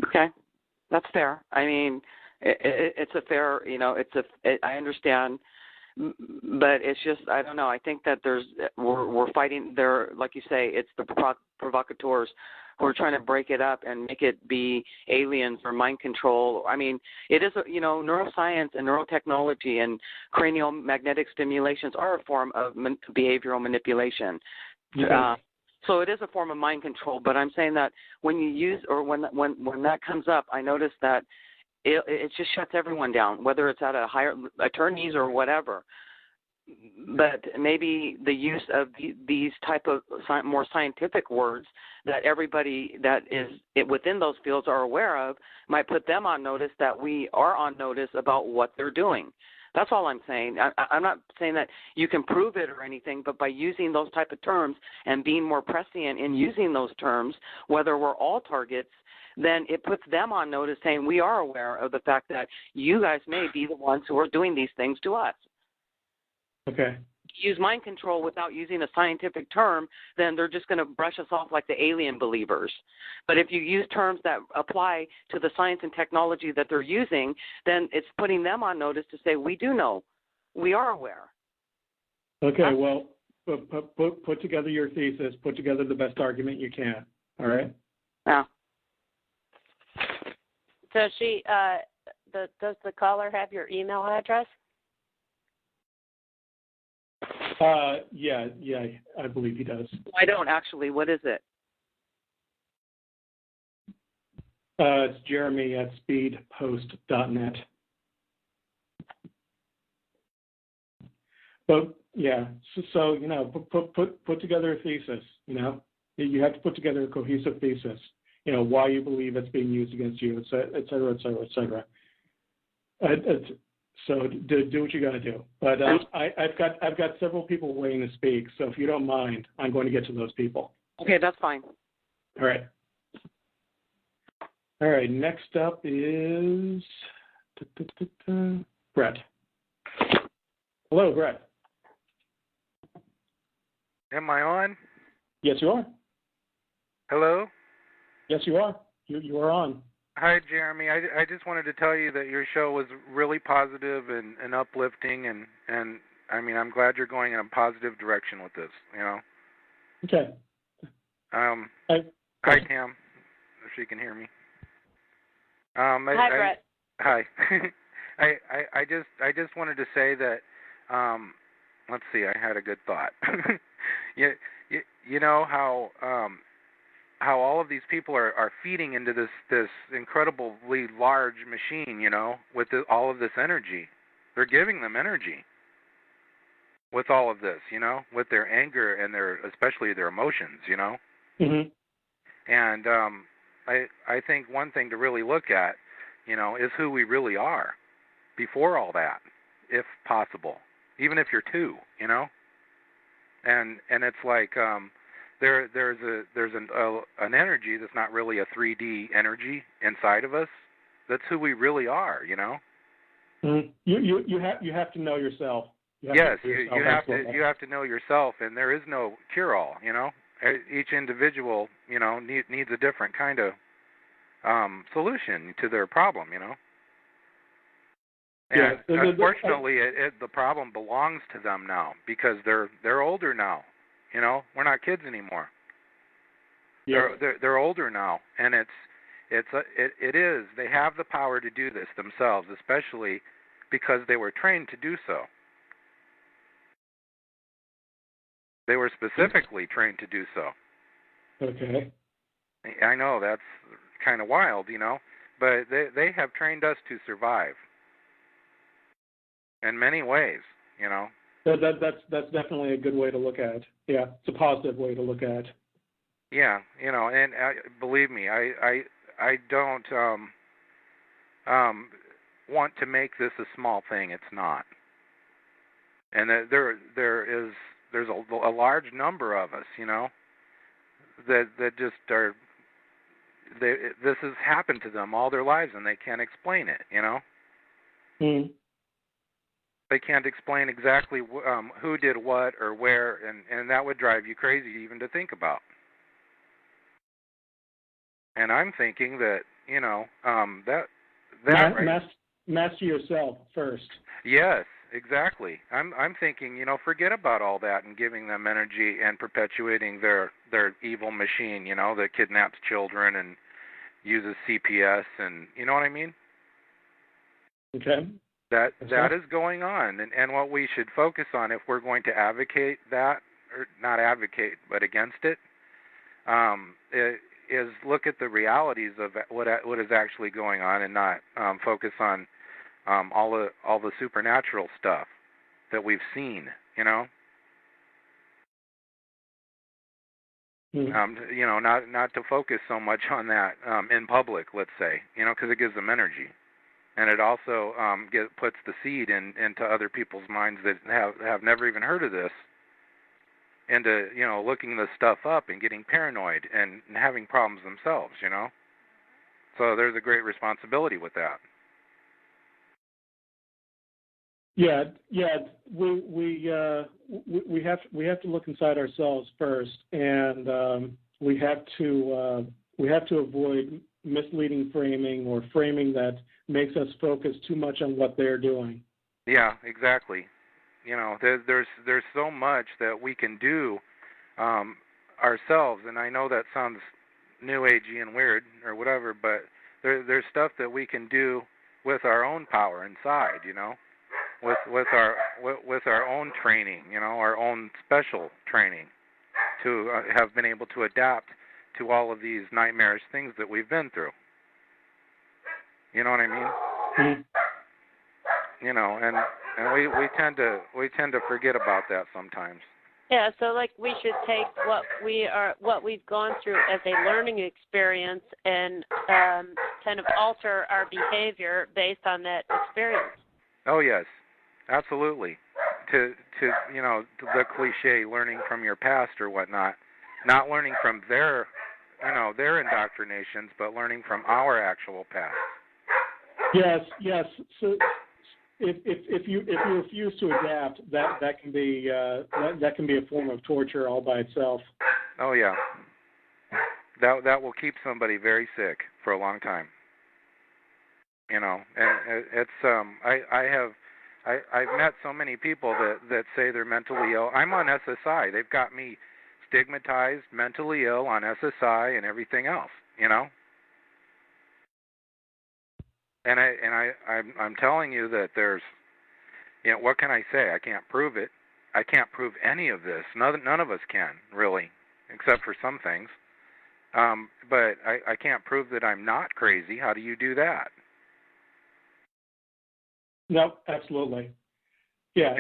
Okay, that's fair. I mean, it's a fair, I understand, but it's just, I don't know. I think that we're fighting there, like you say, it's the provocateurs who are trying to break it up and make it be aliens or mind control. I mean, it is, neuroscience and neurotechnology and cranial magnetic stimulations are a form of behavioral manipulation. Yeah. So it is a form of mind control, but I'm saying that when you use, or when that comes up, I notice that it just shuts everyone down, whether it's at a higher attorneys or whatever. But maybe the use of these type of more scientific words that everybody that is within those fields are aware of might put them on notice that we are on notice about what they're doing. That's all I'm saying. I'm not saying that you can prove it or anything, but by using those type of terms and being more prescient in using those terms, whether we're all targets, then it puts them on notice saying we are aware of the fact that you guys may be the ones who are doing these things to us. Okay. Use mind control without using a scientific term, then they're just going to brush us off like the alien believers. But if you use terms that apply to the science and technology that they're using, then it's putting them on notice to say, we do know. We are aware. Okay, well, put together your thesis. Put together the best argument you can. All right? Yeah. So does the caller have your email address? Yeah, I believe he does. I don't actually. What is it? It's Jeremy@speedpost.net. But yeah, so put together a thesis. You have to put together a cohesive thesis. Why you believe it's being used against you, et cetera, et cetera, et cetera. So do what you got to do. But I've got several people waiting to speak. So if you don't mind, I'm going to get to those people. Okay, that's fine. All right. All right. Next up is Brett. Hello, Brett. Am I on? Yes, you are. Hello? Yes, you are. You are on. Hi, Jeremy. I just wanted to tell you that your show was really positive and uplifting, and I mean, I'm glad you're going in a positive direction with this, Okay. Hi, Tam, if she can hear me. Hi, Brett. Hi. I just wanted to say that, let's see, I had a good thought. You know how all of these people are feeding into this incredibly large machine, with all of this energy. They're giving them energy with all of this, with their anger and especially their emotions, Mm-hmm. And I think one thing to really look at, is who we really are before all that, if possible, even if you're two, and it's like there's an energy that's not really a 3D energy inside of us. That's who we really are, Mm-hmm. You have to know yourself. You have to know yourself, and there is no cure-all. Each individual needs a different kind of solution to their problem. And unfortunately, the problem belongs to them now because they're older now. We're not kids anymore. Yeah. They're older now, and It is. They have the power to do this themselves, especially because they were trained to do so. They were specifically trained to do so. Okay. I know that's kind of wild, but they have trained us to survive in many ways, That's definitely a good way to look at it. Yeah, it's a positive way to look at it. Yeah, and believe me, I don't want to make this a small thing. It's not. And there's a large number of us, that just are. This has happened to them all their lives, and they can't explain it. Mm. They can't explain exactly who did what or where, and that would drive you crazy even to think about. And I'm thinking that master yourself first. Yes, exactly. I'm thinking, forget about all that and giving them energy and perpetuating their evil machine, that kidnaps children and uses CPS, and you know what I mean? Okay. That is going on, and what we should focus on if we're going to advocate that, or not advocate, but against it, is look at the realities of what is actually going on, and not focus on all the supernatural stuff that we've seen, not to focus so much on that in public, let's say, because it gives them energy, and it also puts the seed into other people's minds that have never even heard of this, into looking this stuff up and getting paranoid and having problems themselves, So there's a great responsibility with that. Yeah. We have to look inside ourselves first, and we have to avoid misleading framing or framing that makes us focus too much on what they're doing. Yeah, exactly. There's so much that we can do ourselves, and I know that sounds new agey and weird or whatever, but there's stuff that we can do with our own power inside, with our own training, our own special training, to have been able to adapt to all of these nightmarish things that we've been through. You know what I mean? Mm-hmm. And we tend to forget about that sometimes. Yeah, so we should take what we've gone through as a learning experience and kind of alter our behavior based on that experience. Oh yes, absolutely. To the cliche, learning from your past or whatnot, not learning from their indoctrinations, but learning from our actual past. Yes. So if you refuse to adapt, that can be a form of torture all by itself. Oh yeah. That will keep somebody very sick for a long time. And it's I've met so many people that say they're mentally ill. I'm on SSI. They've got me stigmatized, mentally ill on SSI and everything else, And I'm telling you that there's, what can I say? I can't prove it. I can't prove any of this. None of us can, really, except for some things. But I can't prove that I'm not crazy. How do you do that? No, absolutely. Yeah,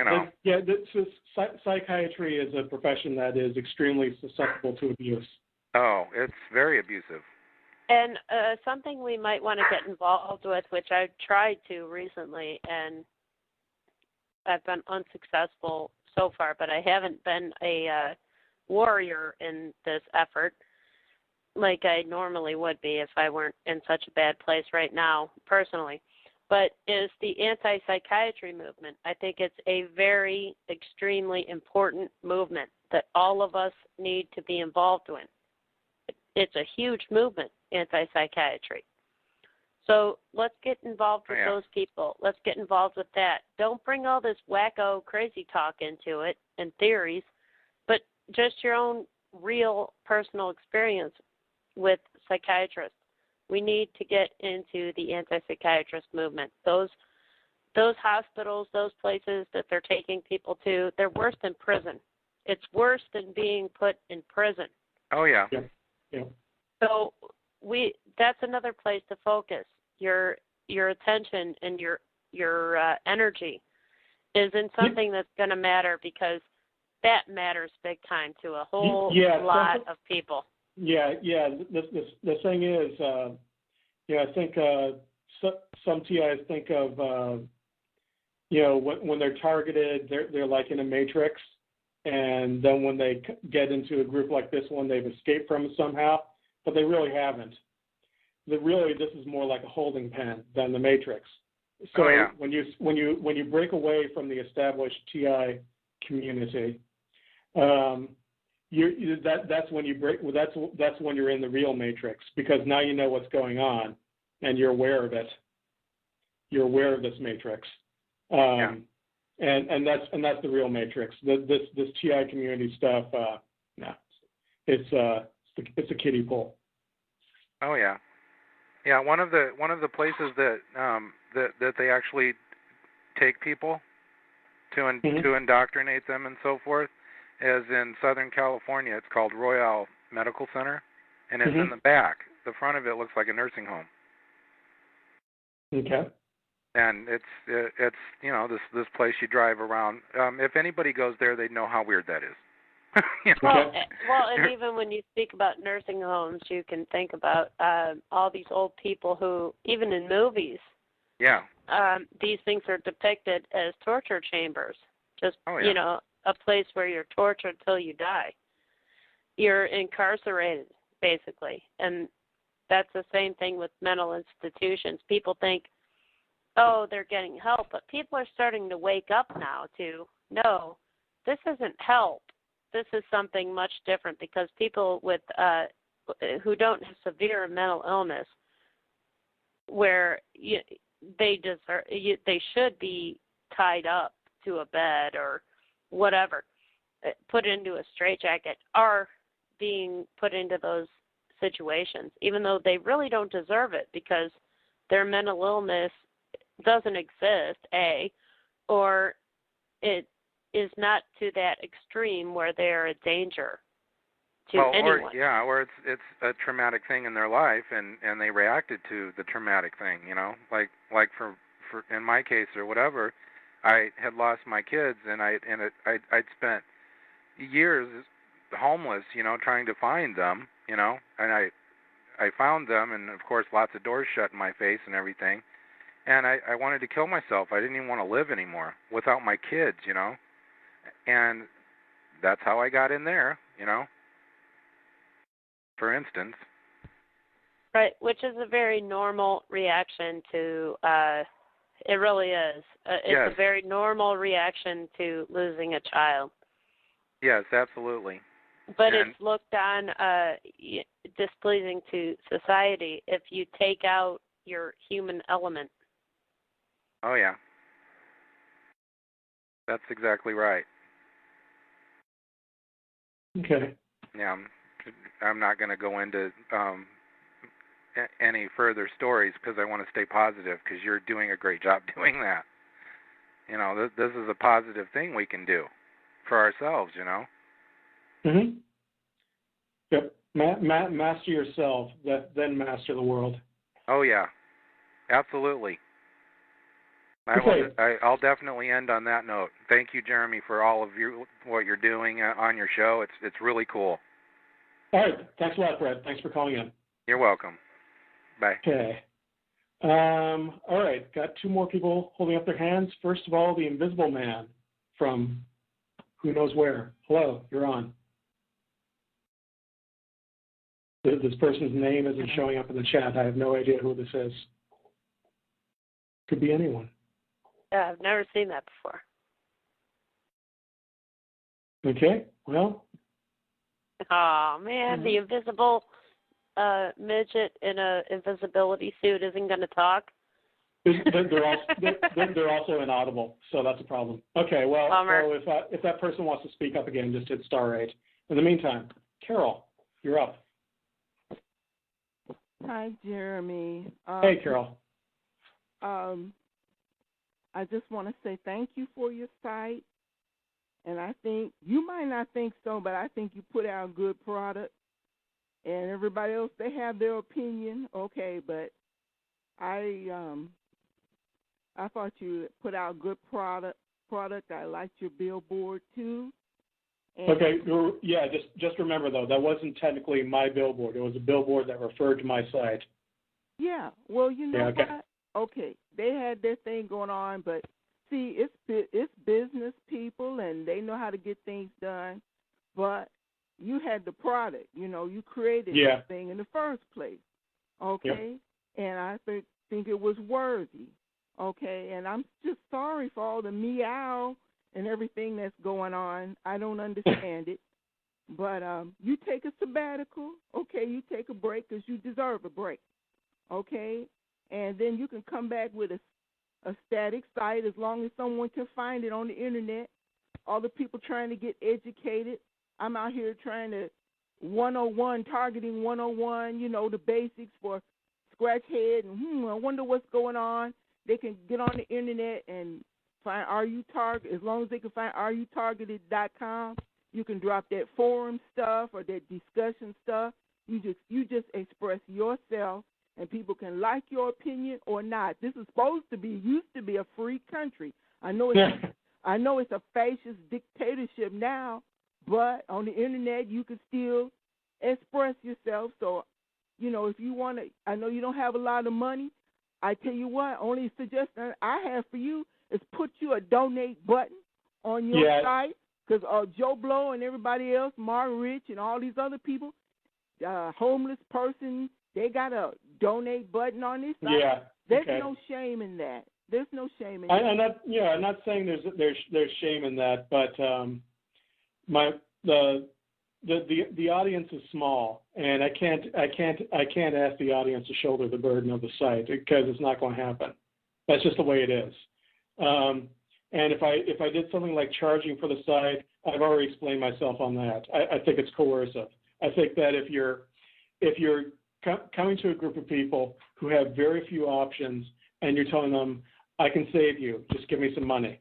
psychiatry is a profession that is extremely susceptible to abuse. Oh, it's very abusive. And something we might want to get involved with, which I've tried to recently, and I've been unsuccessful so far, but I haven't been a warrior in this effort like I normally would be if I weren't in such a bad place right now, personally, but is the anti-psychiatry movement. I think it's a very extremely important movement that all of us need to be involved in. It's a huge movement, anti-psychiatry. So let's get involved with those people. Let's get involved with that. Don't bring all this wacko crazy talk into it and theories, but just your own real personal experience with psychiatrists. We need to get into the anti-psychiatrist movement. Those hospitals, those places that they're taking people to, they're worse than prison. It's worse than being put in prison. Oh, yeah. Yeah. So that's another place to focus. Your attention and your energy is in something that's going to matter, because that matters big time to a whole lot of people. Yeah. The thing is, I think some TIs think of, when they're targeted, they're like in a matrix, and then when they get into a group like this one, they've escaped from it somehow, but they really haven't. This is more like a holding pen than the matrix. So when you break away from the established TI community, that's when you break. Well, that's when you're in the real matrix, because now you know what's going on and you're aware of it. You're aware of this matrix, and that's the real matrix. This TI community stuff, it's a kiddie pool. Oh yeah. Yeah, one of the places that they actually take people to to indoctrinate them and so forth is in Southern California. It's called Royale Medical Center, and it's in the back. The front of it looks like a nursing home. Okay. And it's this place you drive around. If anybody goes there, they'd know how weird that is. Well, and even when you speak about nursing homes, you can think about all these old people who, even in movies, these things are depicted as torture chambers. Just, a place where you're tortured till you die. You're incarcerated, basically. And that's the same thing with mental institutions. People think, oh, they're getting help, but people are starting to wake up now to, no, this isn't help. This is something much different, because people with who don't have severe mental illness, where they should be tied up to a bed or whatever, put into a straitjacket, are being put into those situations, even though they really don't deserve it, because their mental illness doesn't exist, or it is not to that extreme where they're a danger to anyone. Or it's a traumatic thing in their life, and they reacted to the traumatic thing, like for in my case or whatever, I had lost my kids, and I'd spent years homeless, trying to find them, and I found them, and of course lots of doors shut in my face and everything, and I wanted to kill myself. I didn't even want to live anymore without my kids, and that's how I got in there, for instance. Right, which is a very normal reaction to, it really is. It's a very normal reaction to losing a child. Yes, absolutely. But it's looked on displeasing to society if you take out your human element. Oh, yeah. That's exactly right. Okay. Yeah, I'm not going to go into any further stories, because I want to stay positive, because you're doing a great job doing that. This is a positive thing we can do for ourselves, Mm-hmm. Yep. Master yourself, then master the world. Oh, yeah. Absolutely. I'll definitely end on that note. Thank you, Jeremy, for all of what you're doing on your show. It's really cool. All right. Thanks a lot, Brett. Thanks for calling in. You're welcome. Bye. Okay. All right. Got two more people holding up their hands. First of all, the Invisible Man from who knows where. Hello, you're on. This person's name isn't showing up in the chat. I have no idea who this is. Could be anyone. Yeah, I've never seen that before. Okay, well. Oh, man, the invisible midget in an invisibility suit isn't going to talk. They're also inaudible, so that's a problem. Okay, well, if that person wants to speak up again, just hit *8. In the meantime, Carol, you're up. Hi, Jeremy. Hey, Carol. I just want to say thank you for your site. And I think, you might not think so, but I think you put out a good product. And everybody else, they have their opinion, okay, but I thought you put out a good product. I liked your billboard, too. And Okay, yeah, just remember, though, that wasn't technically my billboard. It was a billboard that referred to my site. Yeah, well, you know okay. what? Okay, they had their thing going on, but see, it's business people, and they know how to get things done. But you had the product, you created this thing in the first place, okay? Yep. And I think it was worthy, okay? And I'm just sorry for all the meow and everything that's going on. I don't understand it. But you take a sabbatical, okay? You take a break because you deserve a break, okay? And then you can come back with a static site as long as someone can find it on the internet. All the people trying to get educated. I'm out here trying to 101, targeting 101, the basics for scratch head. And I wonder what's going on. They can get on the internet and find RUTarget. As long as they can find RUtargeted.com, you can drop that forum stuff or that discussion stuff. You just express yourself, and people can like your opinion or not. This is used to be a free country. I know it's a fascist dictatorship now, but on the internet you can still express yourself. So, if you want to, I know you don't have a lot of money. I tell you what, only suggestion I have for you is put you a donate button on your site, because Joe Blow and everybody else, Martin Rich and all these other people, homeless person, they got a donate button on this site. Yeah. There's no shame in that. There's no shame in that. I'm not saying there's shame in that, but the audience is small, and I can't ask the audience to shoulder the burden of the site, because it's not going to happen. That's just the way it is. And if I did something like charging for the site, I've already explained myself on that. I think it's coercive. I think that if you're coming to a group of people who have very few options, and you're telling them, I can save you, just give me some money,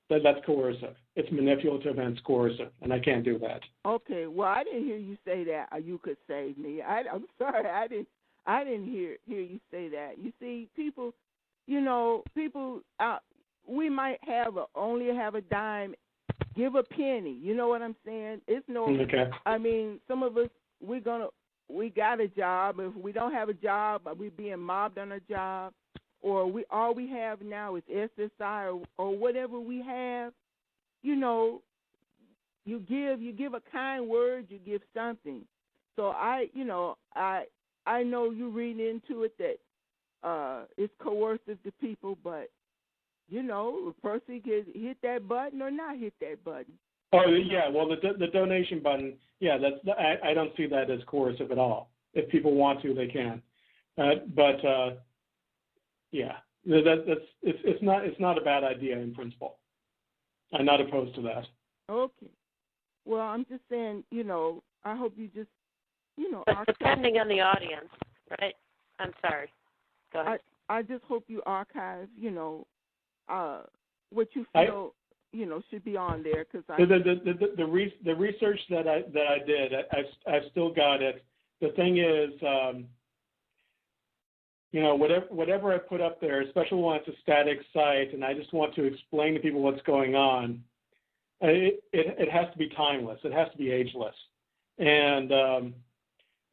that's coercive. It's manipulative and it's coercive, and I can't do that. Okay, well, I didn't hear you say that you could save me. I'm sorry, I didn't hear you say that. You see, people, we might only have a dime, give a penny. You know what I'm saying? It's no. Okay. I mean, some of us we got a job. If we don't have a job, we being mobbed on a job, or all we have now is SSI or whatever we have. You give a kind word, you give something. So I know you read into it that it's coercive to people, but a person can hit that button or not hit that button. Oh yeah, well the donation button, I don't see that as coercive at all. If people want to, they can. It's not a bad idea in principle. I'm not opposed to that. Okay. Well, I'm just saying, I hope you just, But depending on the audience, right? I'm sorry. Go ahead. I just hope you archive, what you feel, should be on there. Cause the research that I did, I've still got it. The thing is, whatever I put up there, especially when it's a static site, and I just want to explain to people what's going on, it has to be timeless. It has to be ageless, and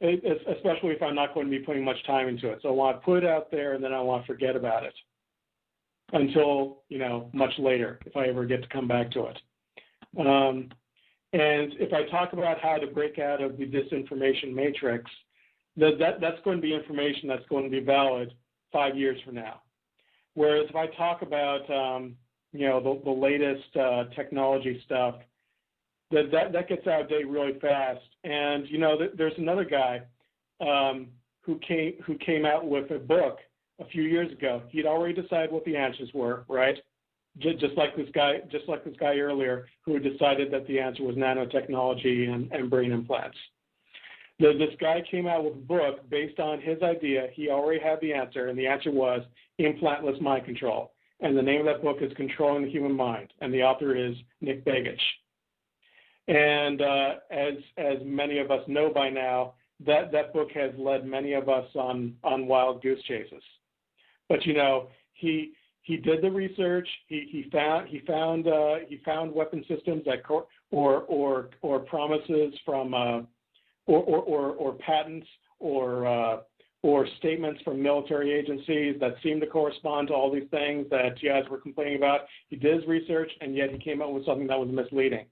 especially if I'm not going to be putting much time into it. So I want to put it out there, and then I want to forget about it until much later, if I ever get to come back to it. And if I talk about how to break out of the disinformation matrix, that's going to be information that's going to be valid 5 years from now. Whereas if I talk about the latest technology stuff, that gets out of date really fast. And there's another guy who came out with a book a few years ago. He'd already decided what the answers were, right? Just like this guy earlier, who decided that the answer was nanotechnology and brain implants. This guy came out with a book based on his idea. He already had the answer, and the answer was implantless mind control. And the name of that book is Controlling the Human Mind, and the author is Nick Begich. And as many of us know by now, that book has led many of us on wild goose chases. But you know, he did the research. He found weapon systems that or promises from or patents or statements from military agencies that seem to correspond to all these things that you guys were complaining about. He did his research, and yet he came up with something that was misleading.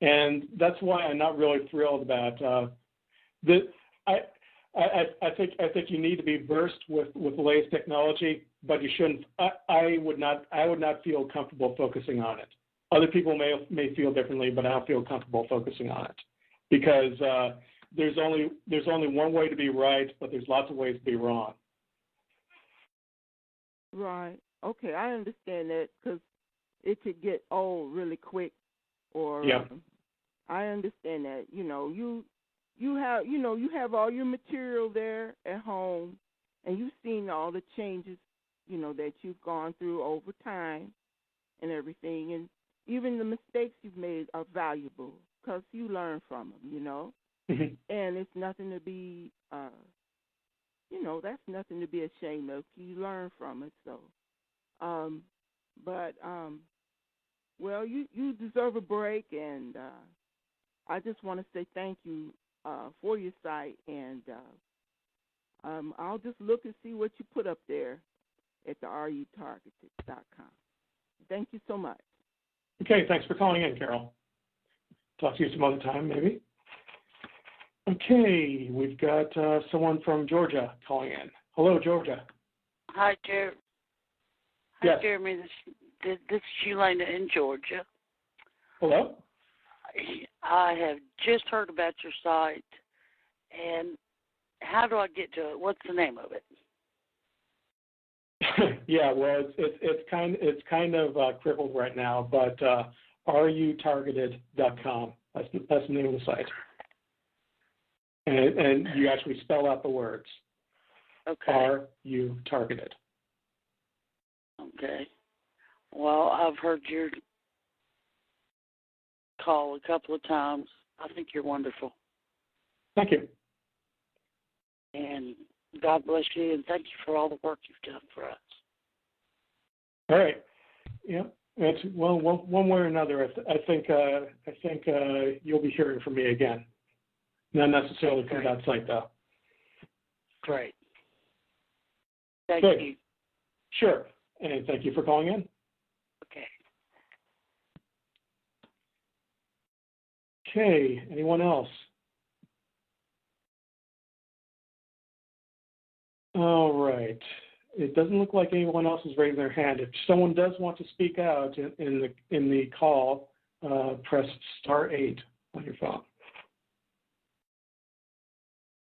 And that's why I'm not really thrilled about this. I think you need to be versed with the latest technology, but you shouldn't. I would not feel comfortable focusing on it. Other people may feel differently, but I don't feel comfortable focusing on it because there's only one way to be right, but there's lots of ways to be wrong. Right. Okay, I understand that because it could get old really quick. Or yeah. I understand that. You have all your material there at home, and you've seen all the changes, that you've gone through over time and everything, and even the mistakes you've made are valuable because you learn from them, Mm-hmm. And it's nothing to be, that's nothing to be ashamed of. You learn from it, so. Well, you deserve a break, and I just want to say thank you for your site, and I'll just look and see what you put up there at the rutargeted.com. Thank you so much. Okay, thanks for calling in, Carol. Talk to you some other time, maybe. Okay, we've got someone from Georgia calling in. Hello, Georgia. Hi, Jeremy. Yes. Hi, Jeremy. This is Shelena in Georgia. Hello. I have just heard about your site, and how do I get to it? What's the name of it? Yeah, well, it's kind of crippled right now, but rutargeted.com. That's the name of the site. And you actually spell out the words. Okay. RU targeted. Okay. Well, I've heard your call a couple of times. I think you're wonderful. Thank you. And God bless you, and thank you for all the work you've done for us. All right. Yeah. It's well, one way or another. I think you'll be hearing from me again. Not necessarily through that site, though. Great. Thank Good. you. Sure. And thank you for calling in. Okay. Okay. Anyone else? All right. It doesn't look like anyone else is raising their hand. If someone does want to speak out in the call, press *8 on your phone.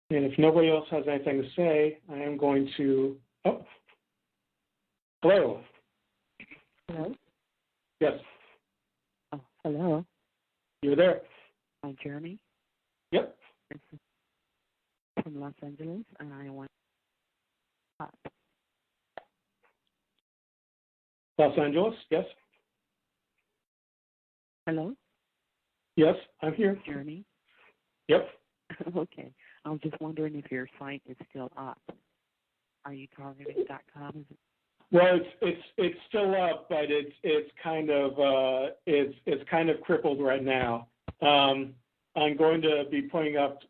And if nobody else has anything to say, I am going to. Oh, hello. Hello. Yes. Oh, hello. You're there. Hi, Jeremy. Yep. This is from Los Angeles, and I want. Los Angeles. Yes. Hello. Yes, I'm here. Jeremy. Yep. Okay. I was just wondering if your site is still up. rutargeted.com? Well, it's still up, but it's kind of crippled right now. I'm going to be putting up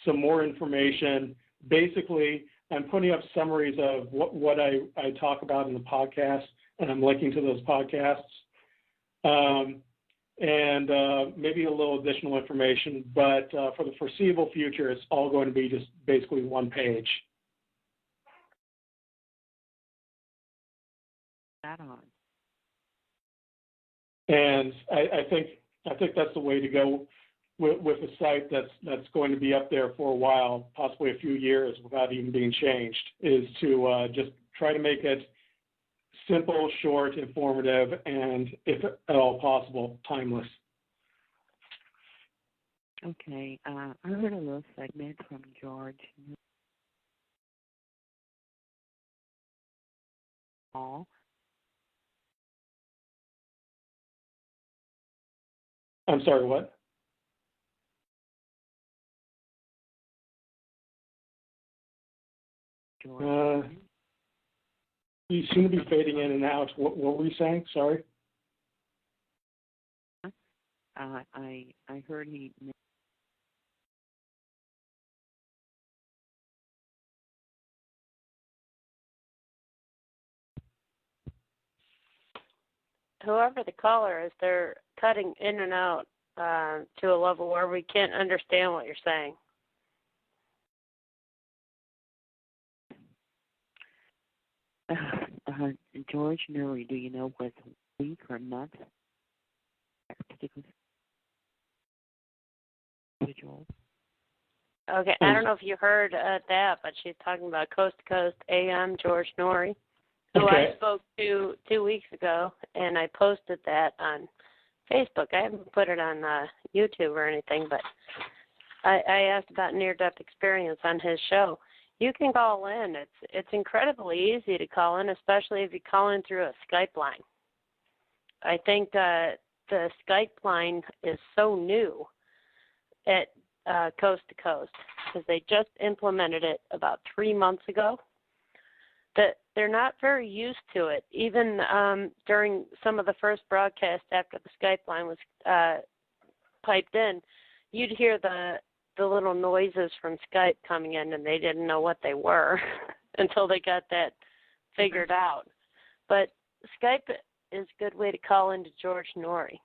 some more information. Basically, I'm putting up summaries of what I talk about in the podcast, and I'm linking to those podcasts. And maybe a little additional information, but for the foreseeable future, it's all going to be just basically one page. That on. And I think that's the way to go with a site that's going to be up there for a while, possibly a few years without even being changed, is to just try to make it simple, short, informative, and if at all possible, timeless. Okay. I heard a little segment from George. I'm sorry, what? George. You seem to be fading in and out. What were you saying? Sorry. I heard he. Whoever the caller is, they're cutting in and out to a level where we can't understand what you're saying. George Nuri, do you know what's weak or not? Particular individual. Okay, I don't know if you heard that, but she's talking about Coast to Coast AM George Nori, who I spoke to 2 weeks ago, and I posted that on Facebook. I haven't put it on YouTube or anything, but I asked about near-death experience on his show. You can call in. It's incredibly easy to call in, especially if you call in through a Skype line. I think the Skype line is so new at Coast to Coast because they just implemented it about 3 months ago that they're not very used to it. Even during some of the first broadcasts after the Skype line was piped in, you'd hear the little noises from Skype coming in, and they didn't know what they were until they got that figured out. But Skype is a good way to call into George Nori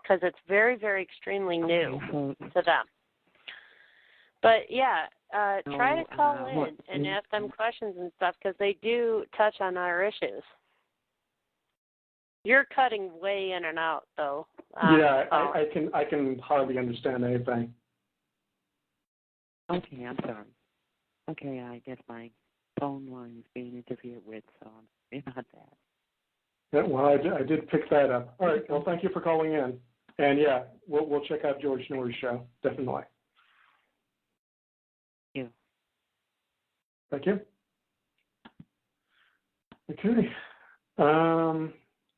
because it's very, very extremely new to them. But, yeah, try to call in and ask them questions and stuff because they do touch on our issues. You're cutting way in and out, though. Yeah, I can hardly understand anything. Okay, I'm sorry. Okay, I guess my phone line is being interfered with, so it's not that. Yeah, well, I did pick that up. All right, well, thank you for calling in. And, yeah, we'll check out George Nori's show, definitely. Yeah. Thank you. Okay.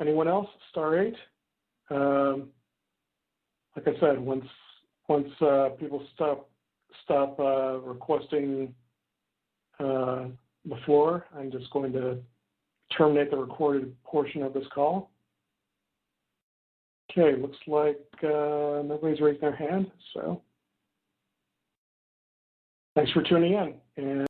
Anyone else? Star 8. Like I said, once people stop requesting the floor, I'm just going to terminate the recorded portion of this call. Okay, looks like nobody's raised their hand, so thanks for tuning in. And